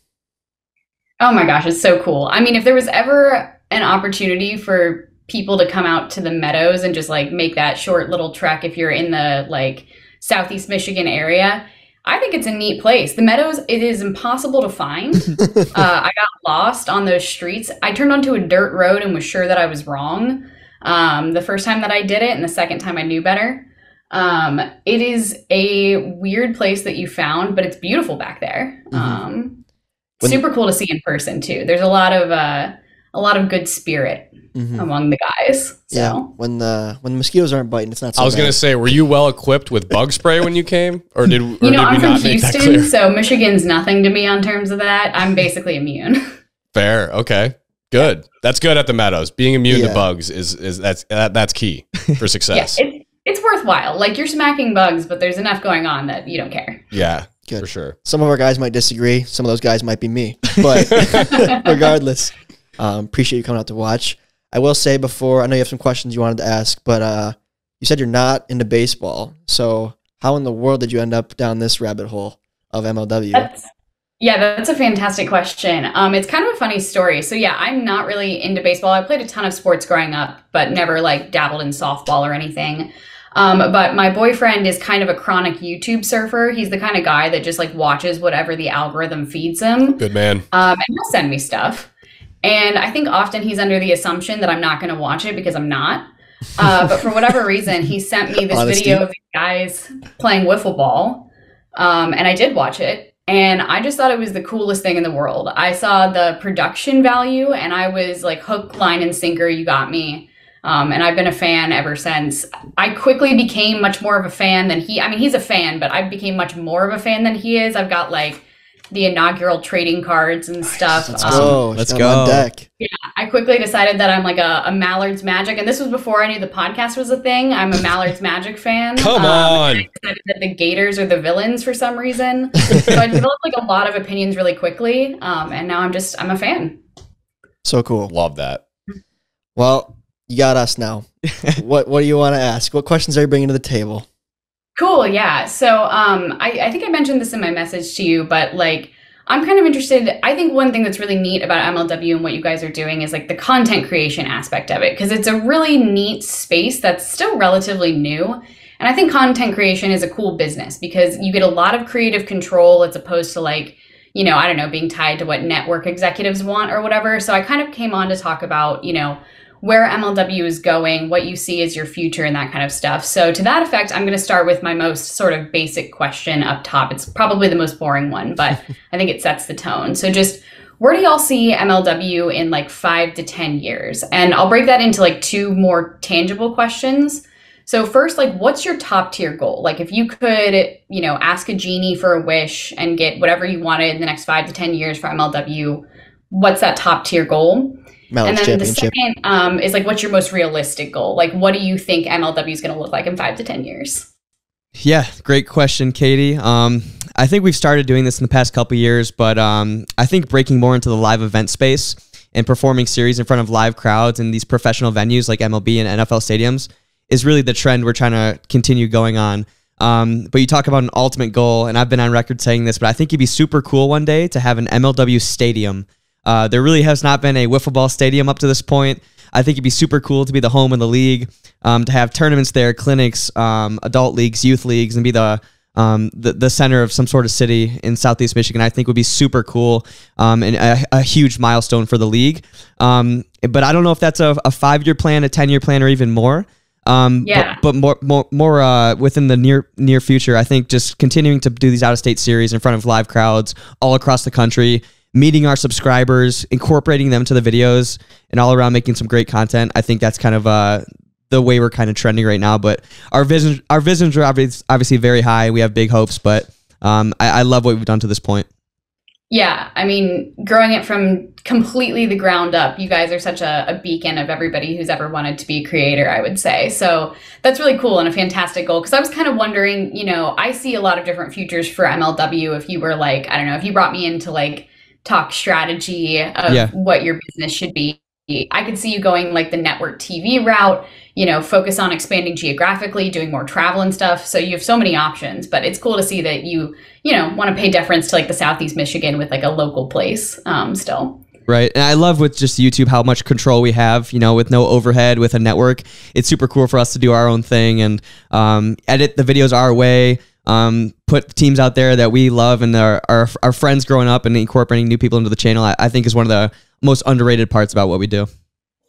S5: Oh my gosh, it's so cool. I mean, if there was ever an opportunity for people to come out to the Meadows and just like make that short little trek if you're in the like Southeast Michigan area, I think it's a neat place. The Meadows, it is impossible to find. I got lost on those streets. I turned onto a dirt road and was sure that I was wrong the first time that I did it, and the second time I knew better. It is a weird place that you found, but it's beautiful back there. Super cool to see in person too. There's a lot of good spirit among the guys. So.
S1: Yeah, when the mosquitoes aren't biting, it's not so
S2: I was
S1: bad.
S2: going to say, were you well equipped with bug spray when you came? Or did we
S5: I'm from
S2: not make that
S5: Houston,
S2: clear?
S5: so Michigan's nothing to me on terms of that. I'm basically immune.
S2: Fair. Okay. Good. That's good at the Meadows. Being immune to bugs is that's key for success.
S5: Yeah, it's worthwhile. Like, you're smacking bugs, but there's enough going on that you don't care.
S2: Yeah,
S1: Good.
S2: for sure.
S1: Some of our guys might disagree. Some of those guys might be me. But regardless, appreciate you coming out to watch. I will say before, I know you have some questions you wanted to ask, but you said you're not into baseball. So how in the world did you end up down this rabbit hole of MLW?
S5: That's a fantastic question. It's kind of a funny story. So yeah, I'm not really into baseball. I played a ton of sports growing up, but never like dabbled in softball or anything. But my boyfriend is kind of a chronic YouTube surfer. He's the kind of guy that just like watches whatever the algorithm feeds him.
S2: Good man.
S5: And he'll send me stuff. And I think often he's under the assumption that I'm not going to watch it because I'm not. But for whatever reason, he sent me this video of these guys playing wiffle ball. And I did watch it. And I just thought it was the coolest thing in the world. I saw the production value and I was like, hook, line, and sinker, you got me. And I've been a fan ever since. I quickly became much more of a fan than he's a fan, but I became much more of a fan than he is. I've got like the inaugural trading cards and stuff.
S1: Let's go.
S3: Let's go. On
S1: deck.
S5: Yeah, I quickly decided that I'm like a Mallard's Magic, and this was before I knew the podcast was a thing. I'm a Mallard's Magic fan.
S2: Come on.
S5: I decided that the Gators are the villains for some reason. So I developed like a lot of opinions really quickly, and now I'm a fan.
S1: So cool.
S2: Love that.
S1: Well, you got us now. What do you want to ask? What questions are you bringing to the table?
S5: Cool, yeah. So I think I mentioned this in my message to you, but like I'm kind of interested. I think one thing that's really neat about MLW and what you guys are doing is like the content creation aspect of it, because it's a really neat space that's still relatively new. And I think content creation is a cool business because you get a lot of creative control as opposed to like, I don't know, being tied to what network executives want or whatever. So I kind of came on to talk about, where MLW is going, what you see as your future and that kind of stuff. So to that effect, I'm going to start with my most sort of basic question up top. It's probably the most boring one, but I think it sets the tone. So just where do y'all see MLW in like 5 to 10 years? And I'll break that into like 2 more tangible questions. So first, like, what's your top tier goal? Like if you could, ask a genie for a wish and get whatever you wanted in the next 5 to 10 years for MLW, what's that top tier goal?
S1: Mallard's
S5: and then the
S1: Championship.
S5: second is like, what's your most realistic goal? Like, what do you think MLW is going to look like in 5 to 10 years?
S3: Yeah, great question, Katie. I think we've started doing this in the past couple of years, but I think breaking more into the live event space and performing series in front of live crowds in these professional venues like MLB and NFL stadiums is really the trend we're trying to continue going on. But you talk about an ultimate goal, and I've been on record saying this, but I think it'd be super cool one day to have an MLW stadium. There really has not been a wiffle ball stadium up to this point. I think it'd be super cool to be the home of the league, to have tournaments there, clinics, adult leagues, youth leagues, and be the center of some sort of city in Southeast Michigan. I think would be super cool and a huge milestone for the league. But I don't know if that's a 5-year plan, a 10-year plan, or even more. But more within the near future. I think just continuing to do these out-of-state series in front of live crowds all across the country, meeting our subscribers, incorporating them to the videos, and all around making some great content. I think that's kind of the way we're kind of trending right now. But our visions are obviously very high. We have big hopes, but I love what we've done to this point.
S5: Yeah, I mean, growing it from completely the ground up, you guys are such a beacon of everybody who's ever wanted to be a creator, I would say. So that's really cool and a fantastic goal. Because I was kind of wondering, you know, I see a lot of different futures for MLW. If you were like, I don't know, if you brought me in to like talk strategy of what your business should be, I could see you going like the network TV route, you know, focus on expanding geographically, doing more travel and stuff. So you have so many options, but it's cool to see that you know, want to pay deference to like the Southeast Michigan with like a local place still.
S3: Right. And I love with just YouTube how much control we have, you know, with no overhead, with a network. It's super cool for us to do our own thing and edit the videos our way, put teams out there that we love and our friends growing up and incorporating new people into the channel, I think is one of the most underrated parts about what we do.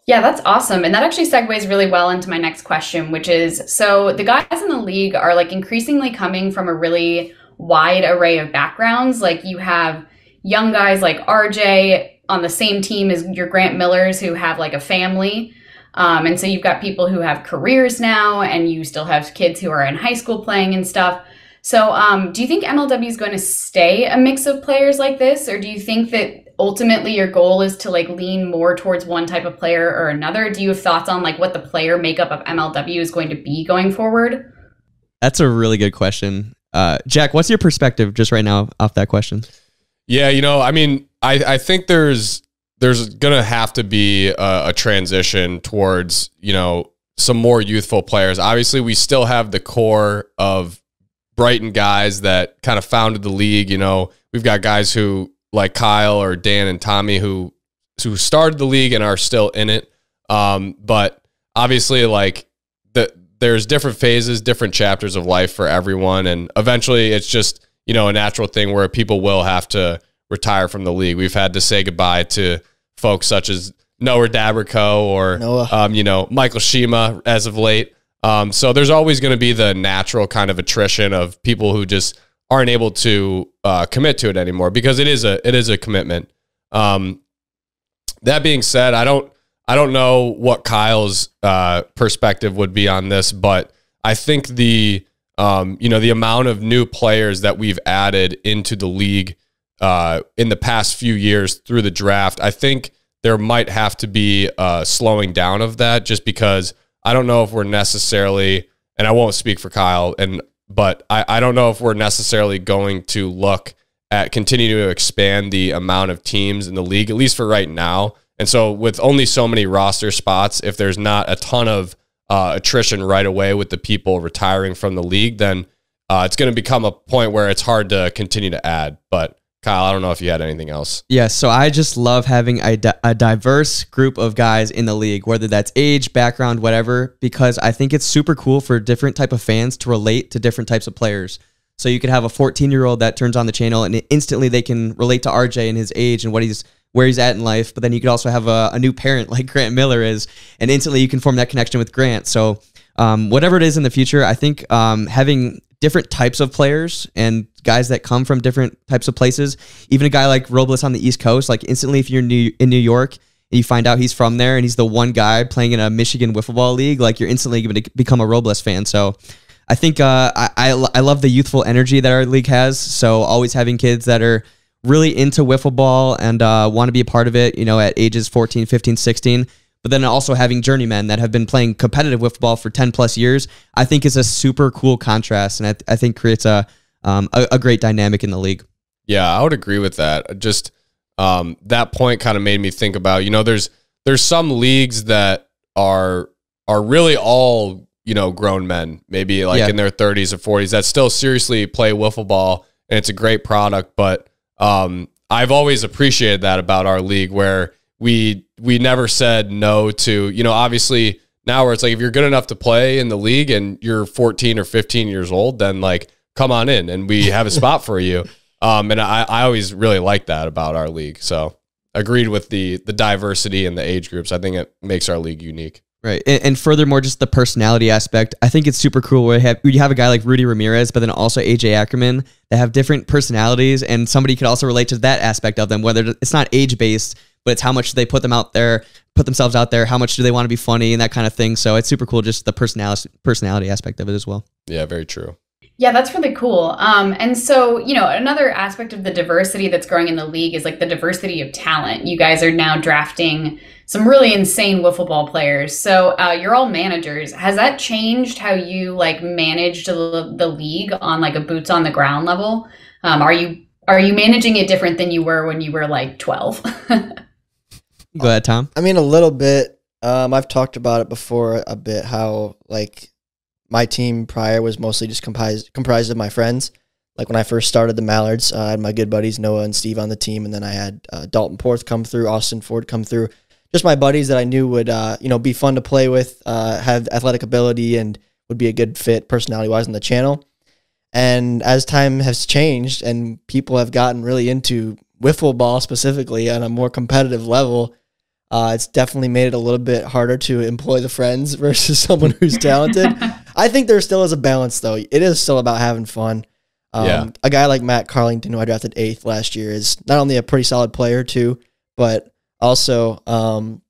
S5: Yeah, that's awesome. And that actually segues really well into my next question, which is, so the guys in the league are like increasingly coming from a really wide array of backgrounds. Like you have young guys like RJ on the same team as your Grant Millers who have like a family. And so you've got people who have careers now and you still have kids who are in high school playing and stuff. So do you think MLW is going to stay a mix of players like this? Or do you think that ultimately your goal is to like lean more towards one type of player or another? Do you have thoughts on like what the player makeup of MLW is going to be going forward?
S3: That's a really good question. Jack, what's your perspective just right now off that question?
S2: Yeah, you know, I mean, I think there's gonna have to be a transition towards, you know, some more youthful players. Obviously, we still have the core of Brighton guys that kind of founded the league. You know, we've got guys who like Kyle or Dan and Tommy who started the league and are still in it. But obviously, like there's different phases, different chapters of life for everyone, and eventually, it's just, you know, a natural thing where people will have to retire from the league. We've had to say goodbye to folks such as Noah Dabrico or, you know, Michael Shima as of late. So there's always going to be the natural kind of attrition of people who just aren't able to commit to it anymore because it is a commitment. That being said, I don't know what Kyle's perspective would be on this, but I think the amount of new players that we've added into the league in the past few years through the draft, I think there might have to be a slowing down of that just because I don't know if we're necessarily, and I won't speak for Kyle, but I don't know if we're necessarily going to look at continuing to expand the amount of teams in the league, at least for right now. And so with only so many roster spots, if there's not a ton of attrition right away with the people retiring from the league, then it's going to become a point where it's hard to continue to add. But Kyle, I don't know if you had anything else.
S3: Yeah, so I just love having a diverse group of guys in the league, whether that's age, background, whatever, because I think it's super cool for different type of fans to relate to different types of players. So you could have a 14-year-old that turns on the channel and instantly they can relate to RJ and his age and where he's at in life. But then you could also have a new parent like Grant Miller is, and instantly you can form that connection with Grant. So whatever it is in the future, I think having different types of players and guys that come from different types of places, even a guy like Robles on the East Coast, like instantly if you're in New York and you find out he's from there and he's the one guy playing in a Michigan Wiffle Ball league, like you're instantly going to become a Robles fan. So I think I love the youthful energy that our league has. So always having kids that are really into wiffle ball and want to be a part of it, you know, at ages 14, 15, 16. But then also having journeymen that have been playing competitive wiffle ball for 10 plus years, I think is a super cool contrast. And I think creates a great dynamic in the league.
S2: Yeah, I would agree with that. Just that point kind of made me think about, you know, there's some leagues that are really all, you know, grown men, maybe like in their 30s or 40s that still seriously play wiffle ball, and it's a great product. But I've always appreciated that about our league, where we never said no to, you know, obviously now where it's like, if you're good enough to play in the league and you're 14 or 15 years old, then like, come on in and we have a spot for you. And I always really like that about our league. So agreed with the diversity and the age groups. I think it makes our league unique.
S3: Right. And furthermore, just the personality aspect, I think it's super cool where you have a guy like Rudy Ramirez, but then also AJ Ackerman that have different personalities, and somebody could also relate to that aspect of them, whether it's not age-based, but it's how much they put themselves out there, how much do they want to be funny and that kind of thing. So it's super cool, just the personality aspect of it as well.
S2: Yeah, very true.
S5: Yeah, that's really cool. And so, another aspect of the diversity that's growing in the league is like the diversity of talent. You guys are now drafting some really insane wiffle ball players. So you're all managers. Has that changed how you like managed the league on like a boots on the ground level? Are you managing it different than you were when you were like 12?
S3: Go ahead, Tom.
S1: I mean, a little bit. I've talked about it before a bit, how like my team prior was mostly just comprised of my friends. Like when I first started the Mallards, I had my good buddies Noah and Steve on the team, and then I had Dalton Porth come through, Austin Ford come through. Just my buddies that I knew would be fun to play with, have athletic ability, and would be a good fit personality-wise on the channel. And as time has changed and people have gotten really into wiffle ball specifically on a more competitive level, it's definitely made it a little bit harder to employ the friends versus someone who's talented. I think there still is a balance, though. It is still about having fun. A guy like Matt Carlington, who I drafted 8th last year, is not only a pretty solid player, too, but also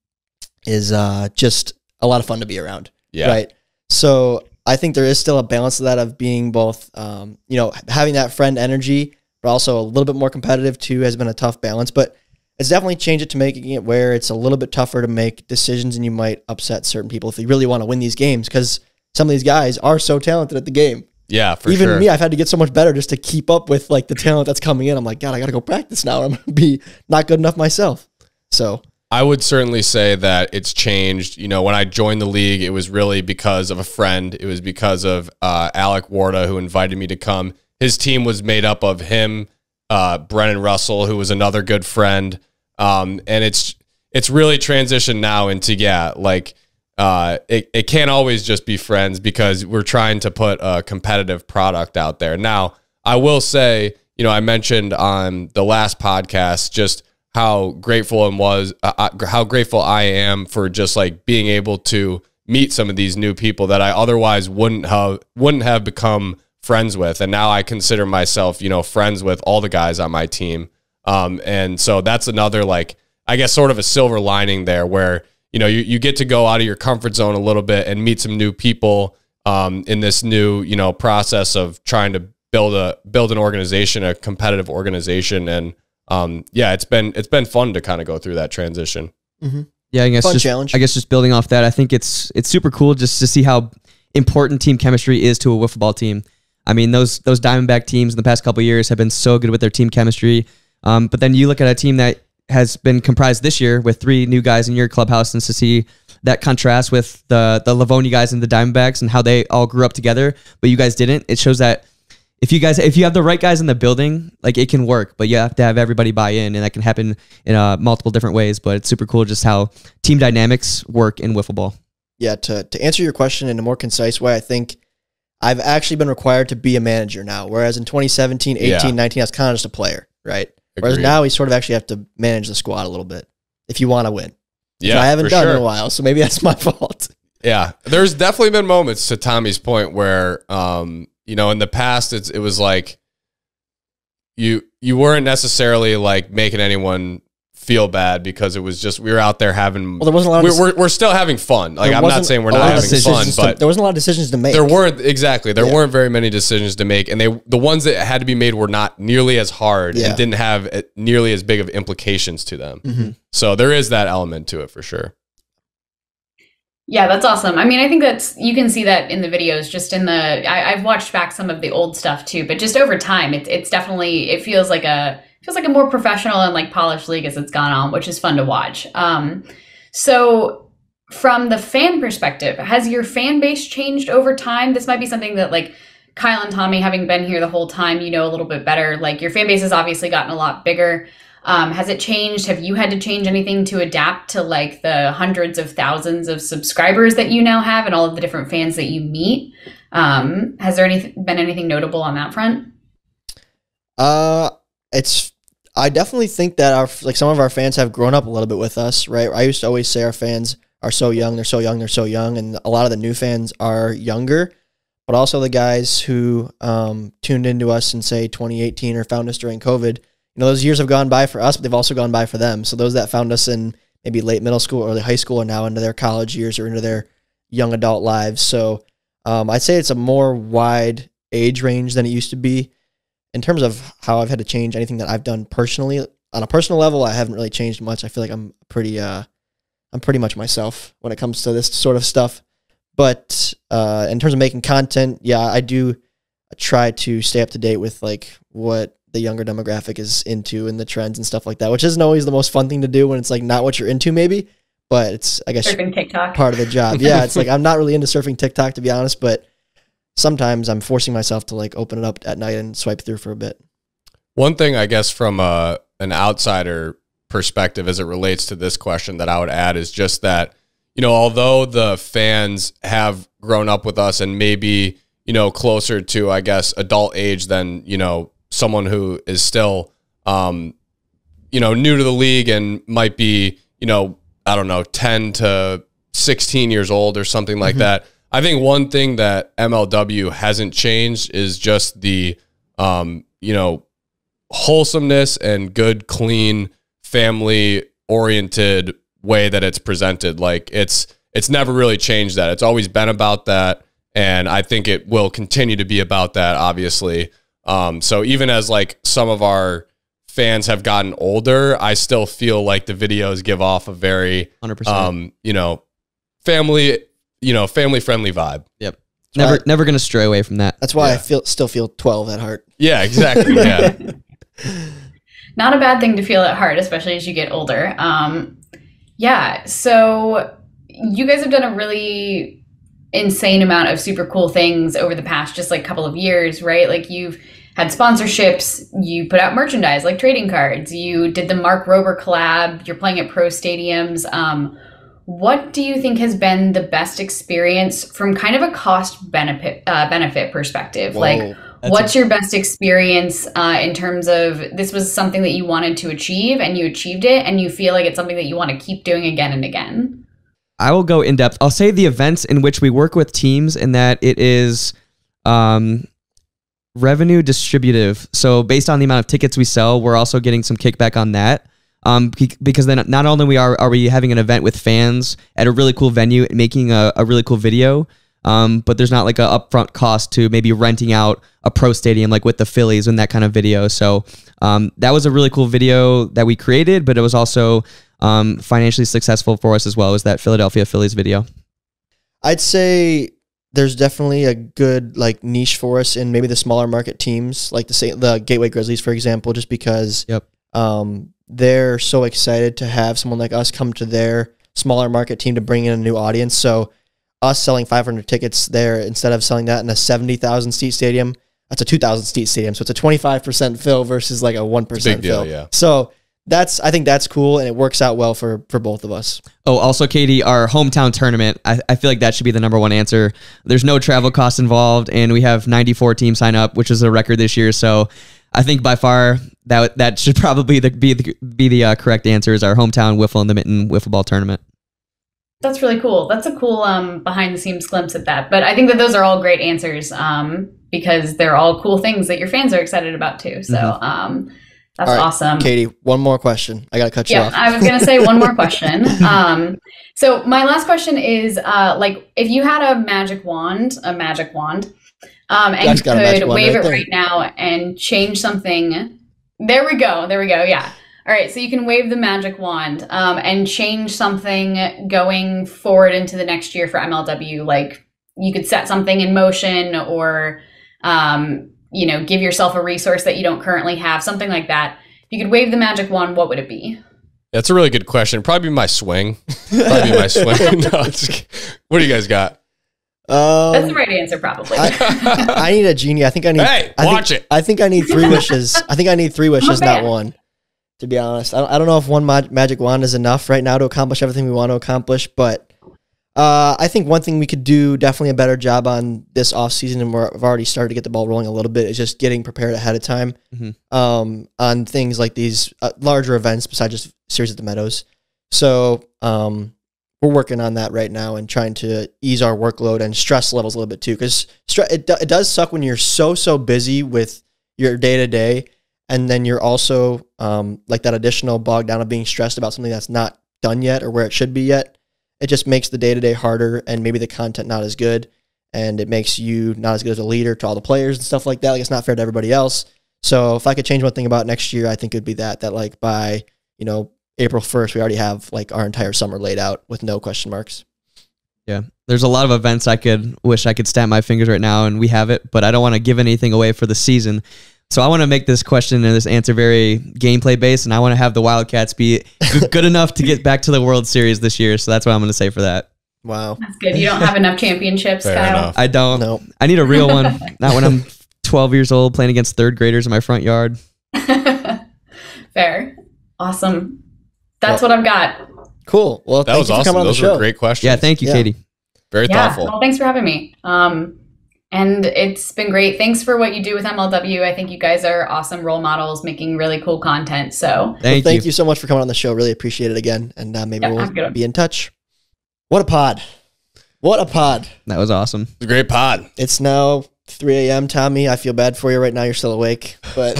S1: is just a lot of fun to be around.
S2: Yeah.
S1: Right? So I think there is still a balance to that of being both, having that friend energy, but also a little bit more competitive, too, has been a tough balance. But it's definitely changed it to making it where it's a little bit tougher to make decisions, and you might upset certain people if you really want to win these games, because some of these guys are so talented at the game.
S2: Yeah, for
S1: Even
S2: sure.
S1: me, I've had to get so much better just to keep up with like the talent that's coming in. I'm like, God, I got to go practice now, or I'm going to be not good enough myself. So
S2: I would certainly say that it's changed. When I joined the league, it was really because of a friend. It was because of Alec Warda, who invited me to come. His team was made up of him, Brennan Russell, who was another good friend. And it's really transitioned now into, it can't always just be friends, because we're trying to put a competitive product out there. Now, I will say, I mentioned on the last podcast just how grateful how grateful I am for just like being able to meet some of these new people that I otherwise wouldn't have become friends with. And now I consider myself, friends with all the guys on my team. And so that's another, I guess, sort of a silver lining there, where, you get to go out of your comfort zone a little bit and meet some new people, in this new, process of trying to build an organization, a competitive organization. And, it's been fun to kind of go through that transition.
S1: mm-hmm.
S3: Yeah, I guess
S1: Fun challenge.
S3: I guess just building off that, I think it's super cool just to see how important team chemistry is to a wiffle ball team. I mean, those Diamondback teams in the past couple of years have been so good with their team chemistry. But then you look at a team that has been comprised this year with 3 new guys in your clubhouse, and to see that contrast with the Livonia guys and the Diamondbacks and how they all grew up together, but you guys didn't. It shows that if you have the right guys in the building, like, it can work, but you have to have everybody buy in, and that can happen in multiple different ways. But it's super cool just how team dynamics work in wiffle ball.
S1: Yeah, to answer your question in a more concise way, I think I've actually been required to be a manager now, whereas in 2017, 18, 19, I was kind of just a player, right? Whereas
S2: Agreed.
S1: now we sort of actually have to manage the squad a little bit if you want to win. Which
S2: Yeah,
S1: I haven't
S2: for
S1: done
S2: sure.
S1: in a while, so maybe that's my fault.
S2: Yeah, there's definitely been moments, to Tommy's point, where in the past it was like you weren't necessarily like making anyone feel bad, because it was just we were out there having.
S1: Well, there wasn't a lot of
S2: we're still having fun. Like, I'm not saying we're not having fun, but
S1: there wasn't a lot of decisions to make.
S2: there weren't very many decisions to make, and the ones that had to be made were not nearly as hard and didn't have nearly as big of implications to them.
S1: Mm-hmm.
S2: So there is that element to it for sure.
S5: Yeah, that's awesome. I mean, I think you can see that in the videos, just in I've watched back some of the old stuff too, but just over time, it's definitely, it feels like a more professional and like polished league as it's gone on, which is fun to watch. So from the fan perspective, has your fan base changed over time? This might be something that like Kyle and Tommy, having been here the whole time, a little bit better. Like, your fan base has obviously gotten a lot bigger. Has it changed? Have you had to change anything to adapt to like the hundreds of thousands of subscribers that you now have and all of the different fans that you meet? Has there been anything notable on that front?
S1: I definitely think that some of our fans have grown up a little bit with us, right? I used to always say our fans are so young, they're so young, they're so young, and a lot of the new fans are younger, but also the guys who tuned into us in, say, 2018 or found us during COVID. Those years have gone by for us, but they've also gone by for them. So those that found us in maybe late middle school or early high school are now into their college years or into their young adult lives. So I'd say it's a more wide age range than it used to be. In terms of how I've had to change anything that I've done personally, on a personal level, I haven't really changed much. I feel like I'm pretty much myself when it comes to this sort of stuff. But in terms of making content, yeah, I do try to stay up to date with like what the younger demographic is into and the trends and stuff like that, which isn't always the most fun thing to do when it's like not what you're into maybe, but it's, I guess,
S5: surfing TikTok,
S1: part of the job. Yeah, it's like I'm not really into surfing TikTok, to be honest, but sometimes I'm forcing myself to like open it up at night and swipe through for a bit.
S2: One thing, I guess, from an outsider perspective as it relates to this question that I would add is just that, you know, although the fans have grown up with us and maybe, you know, closer to, I guess, adult age than, you know, someone who is still, you know, new to the league and might be, you know, I don't know, 10 to 16 years old or something like that. I think one thing that MLW hasn't changed is just the, you know, wholesomeness and good, clean, family-oriented way that it's presented. Like it's never really changed that. It's always been about that, and I think it will continue to be about that, obviously. So even as like some of our fans have gotten older, I still feel like the videos give off a very
S3: 100%.
S2: You know, family friendly vibe.
S3: Yep. Never going to stray away from that.
S1: That's why I still feel 12 at heart.
S2: Yeah, exactly. Yeah.
S5: Not a bad thing to feel at heart, especially as you get older. Yeah, so you guys have done a really insane amount of super cool things over the past just like couple of years, right? Like you've had sponsorships, you put out merchandise like trading cards, you did the Mark Rober collab, you're playing at pro stadiums. What do you think has been the best experience from kind of a cost benefit perspective?
S1: Whoa,
S5: like, what's your best experience in terms of this was something that you wanted to achieve and you achieved it and you feel like it's something that you want to keep doing again and again?
S3: I will go in depth. I'll say the events in which we work with teams and that it is revenue distributive. So based on the amount of tickets we sell, we're also getting some kickback on that. Because then not only are we having an event with fans at a really cool venue and making a really cool video, but there's not like a upfront cost to maybe renting out a pro stadium like with the Phillies and that kind of video. So that was a really cool video that we created, but it was also financially successful for us as well, as that Philadelphia Phillies video. I'd
S1: say there's definitely a good like niche for us in maybe the smaller market teams, like the Gateway Grizzlies, for example, just because they're so excited to have someone like us come to their smaller market team to bring in a new audience. So us selling 500 tickets there instead of selling that in a 70,000 seat stadium, that's a 2,000 seat stadium. So it's a 25% fill versus like a 1%
S2: big deal,
S1: fill.
S2: yeah.
S1: So I think that's cool, and it works out well for both of us.
S3: Oh, also, Katie, our hometown tournament, I feel like that should be the number one answer. There's no travel costs involved, and we have 94 teams sign up, which is a record this year. So I think by far that should probably be the correct answer, is our hometown Wiffle in the Mitten Wiffle Ball tournament.
S5: That's really cool. That's a cool behind the scenes glimpse at that. But I think that those are all great answers because they're all cool things that your fans are excited about too. So that's awesome.
S1: Katie, one more question. I got to cut you off.
S5: I was going to say one more question. So my last question is like if you had a magic wand, and you could wave it right now and change something. There we go. Yeah. All right. So you can wave the magic wand and change something going forward into the next year for MLW. Like you could set something in motion or, give yourself a resource that you don't currently have, something like that. If you could wave the magic wand, what would it be?
S2: That's a really good question. Probably my swing. No, what do you guys got?
S5: That's the right answer, probably.
S1: I need a genie. I think I need.
S2: Hey, watch it.
S1: I think I need 3 wishes. I think I need 3 wishes, not one. To be honest, I don't know if one magic wand is enough right now to accomplish everything we want to accomplish. But I think one thing we could do definitely a better job on this off season, and we've already started to get the ball rolling a little bit, is just getting prepared ahead of time on things like these larger events besides just Series at the Meadows. So we're working on that right now and trying to ease our workload and stress levels a little bit too, because it does suck when you're so busy with your day-to-day, and then you're also like that additional bog down of being stressed about something that's not done yet or where it should be yet. It just makes the day-to-day harder and maybe the content not as good. and it makes you not as good as a leader to all the players and stuff like that. Like, it's not fair to everybody else. So if I could change one thing about next year, I think it'd be that like by, April 1st, we already have like our entire summer laid out with no question marks.
S3: Yeah. There's a lot of events I wish I could snap my fingers right now, and we have it, but I don't want to give anything away for the season. So I want to make this question and this answer very gameplay based, and I want to have the Wildcats be good enough to get back to the World Series this year. So that's what I'm going to say for that.
S1: Wow.
S5: That's good. You don't have enough championships,
S2: Fair
S5: Kyle.
S2: enough.
S3: I don't.
S1: No.
S3: I need a real one. Not when I'm 12 years old playing against third graders in my front yard.
S5: Fair. Awesome. That's what I've got.
S1: Cool. Well,
S2: That
S1: thank
S2: was
S1: you for
S2: awesome.
S1: coming on the
S2: Those
S1: show.
S2: were great questions.
S3: Yeah, thank you,
S1: Yeah.
S3: Katie.
S2: Very thoughtful.
S5: Well, thanks for having me. And it's been great. Thanks for what you do with MLW. I think you guys are awesome role models, making really cool content. So
S3: Thank
S1: Thank you so much for coming on the show. Really appreciate it again. And maybe
S5: Yeah, have a
S1: we'll
S5: good one.
S1: be in touch. What a pod. What a pod.
S3: That was awesome.
S2: It's a great pod.
S1: It's now 3 a.m., Tommy. I feel bad for you right now. You're still awake, but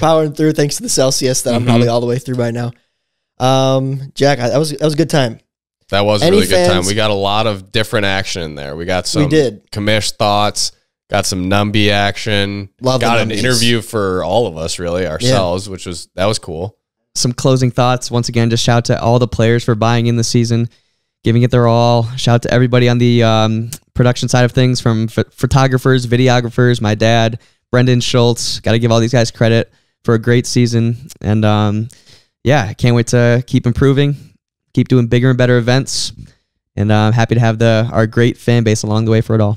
S1: powering through thanks to the Celsius that I'm probably all the way through by now. Jack, that was a good time.
S2: That was a
S1: Any
S2: really good time.
S1: fans-
S2: We got a lot of different action in there. We got some
S1: We did.
S2: commish thoughts, got some Numby action,
S1: Love the
S2: got an
S1: Numbies.
S2: interview for all of us, really, ourselves, that was cool.
S3: Some closing thoughts. Once again, just shout to all the players for buying in the season, giving it their all. Shout to everybody on the production side of things, from photographers, videographers, my dad, Brendan Schultz. Got to give all these guys credit for a great season. And I can't wait to keep improving, keep doing bigger and better events. And I'm happy to have our great fan base along the way for it all.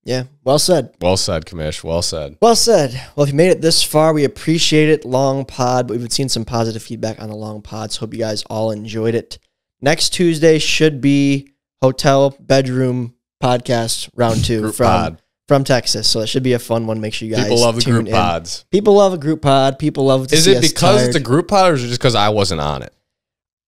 S1: Yeah, well said.
S2: Well said, Commish. Well said.
S1: Well said. Well, if you made it this far, we appreciate it. Long pod, but we've seen some positive feedback on the long pods. Hope you guys all enjoyed it. Next Tuesday should be hotel bedroom podcast round 2
S2: Group pod.
S1: from Texas. So it should be a fun one. Make sure you guys
S2: People love the
S1: tune
S2: group
S1: in.
S2: pods.
S1: People love a group pod. People love to
S2: Is
S1: see
S2: it
S1: us
S2: because
S1: tired.
S2: it's a group pod, or is it just because I wasn't on it?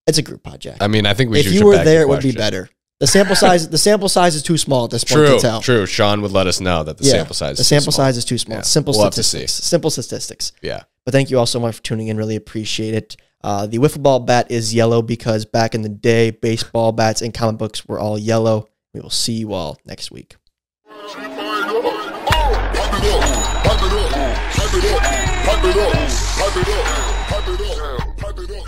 S1: It's a group pod, Jack.
S2: I mean, I think we
S1: If
S2: should.
S1: you were
S2: back
S1: there,
S2: the
S1: it would be
S2: question.
S1: better. The sample size is too small at this point
S2: True,
S1: to tell.
S2: true. Sean would let us know that the sample size.
S1: The
S2: is
S1: sample
S2: too small.
S1: size is too small.
S2: Yeah,
S1: Simple
S2: we'll have to
S1: statistics.
S2: see.
S1: Simple statistics.
S2: Yeah.
S1: But thank you all so much for tuning in. Really appreciate it. The wiffle ball bat is yellow because back in the day, baseball bats and comic books were all yellow. We will see you all next week.
S6: Pipe it up, pipe it up, pipe it up, pipe it up, pipe it up, pipe it up, pipe it up.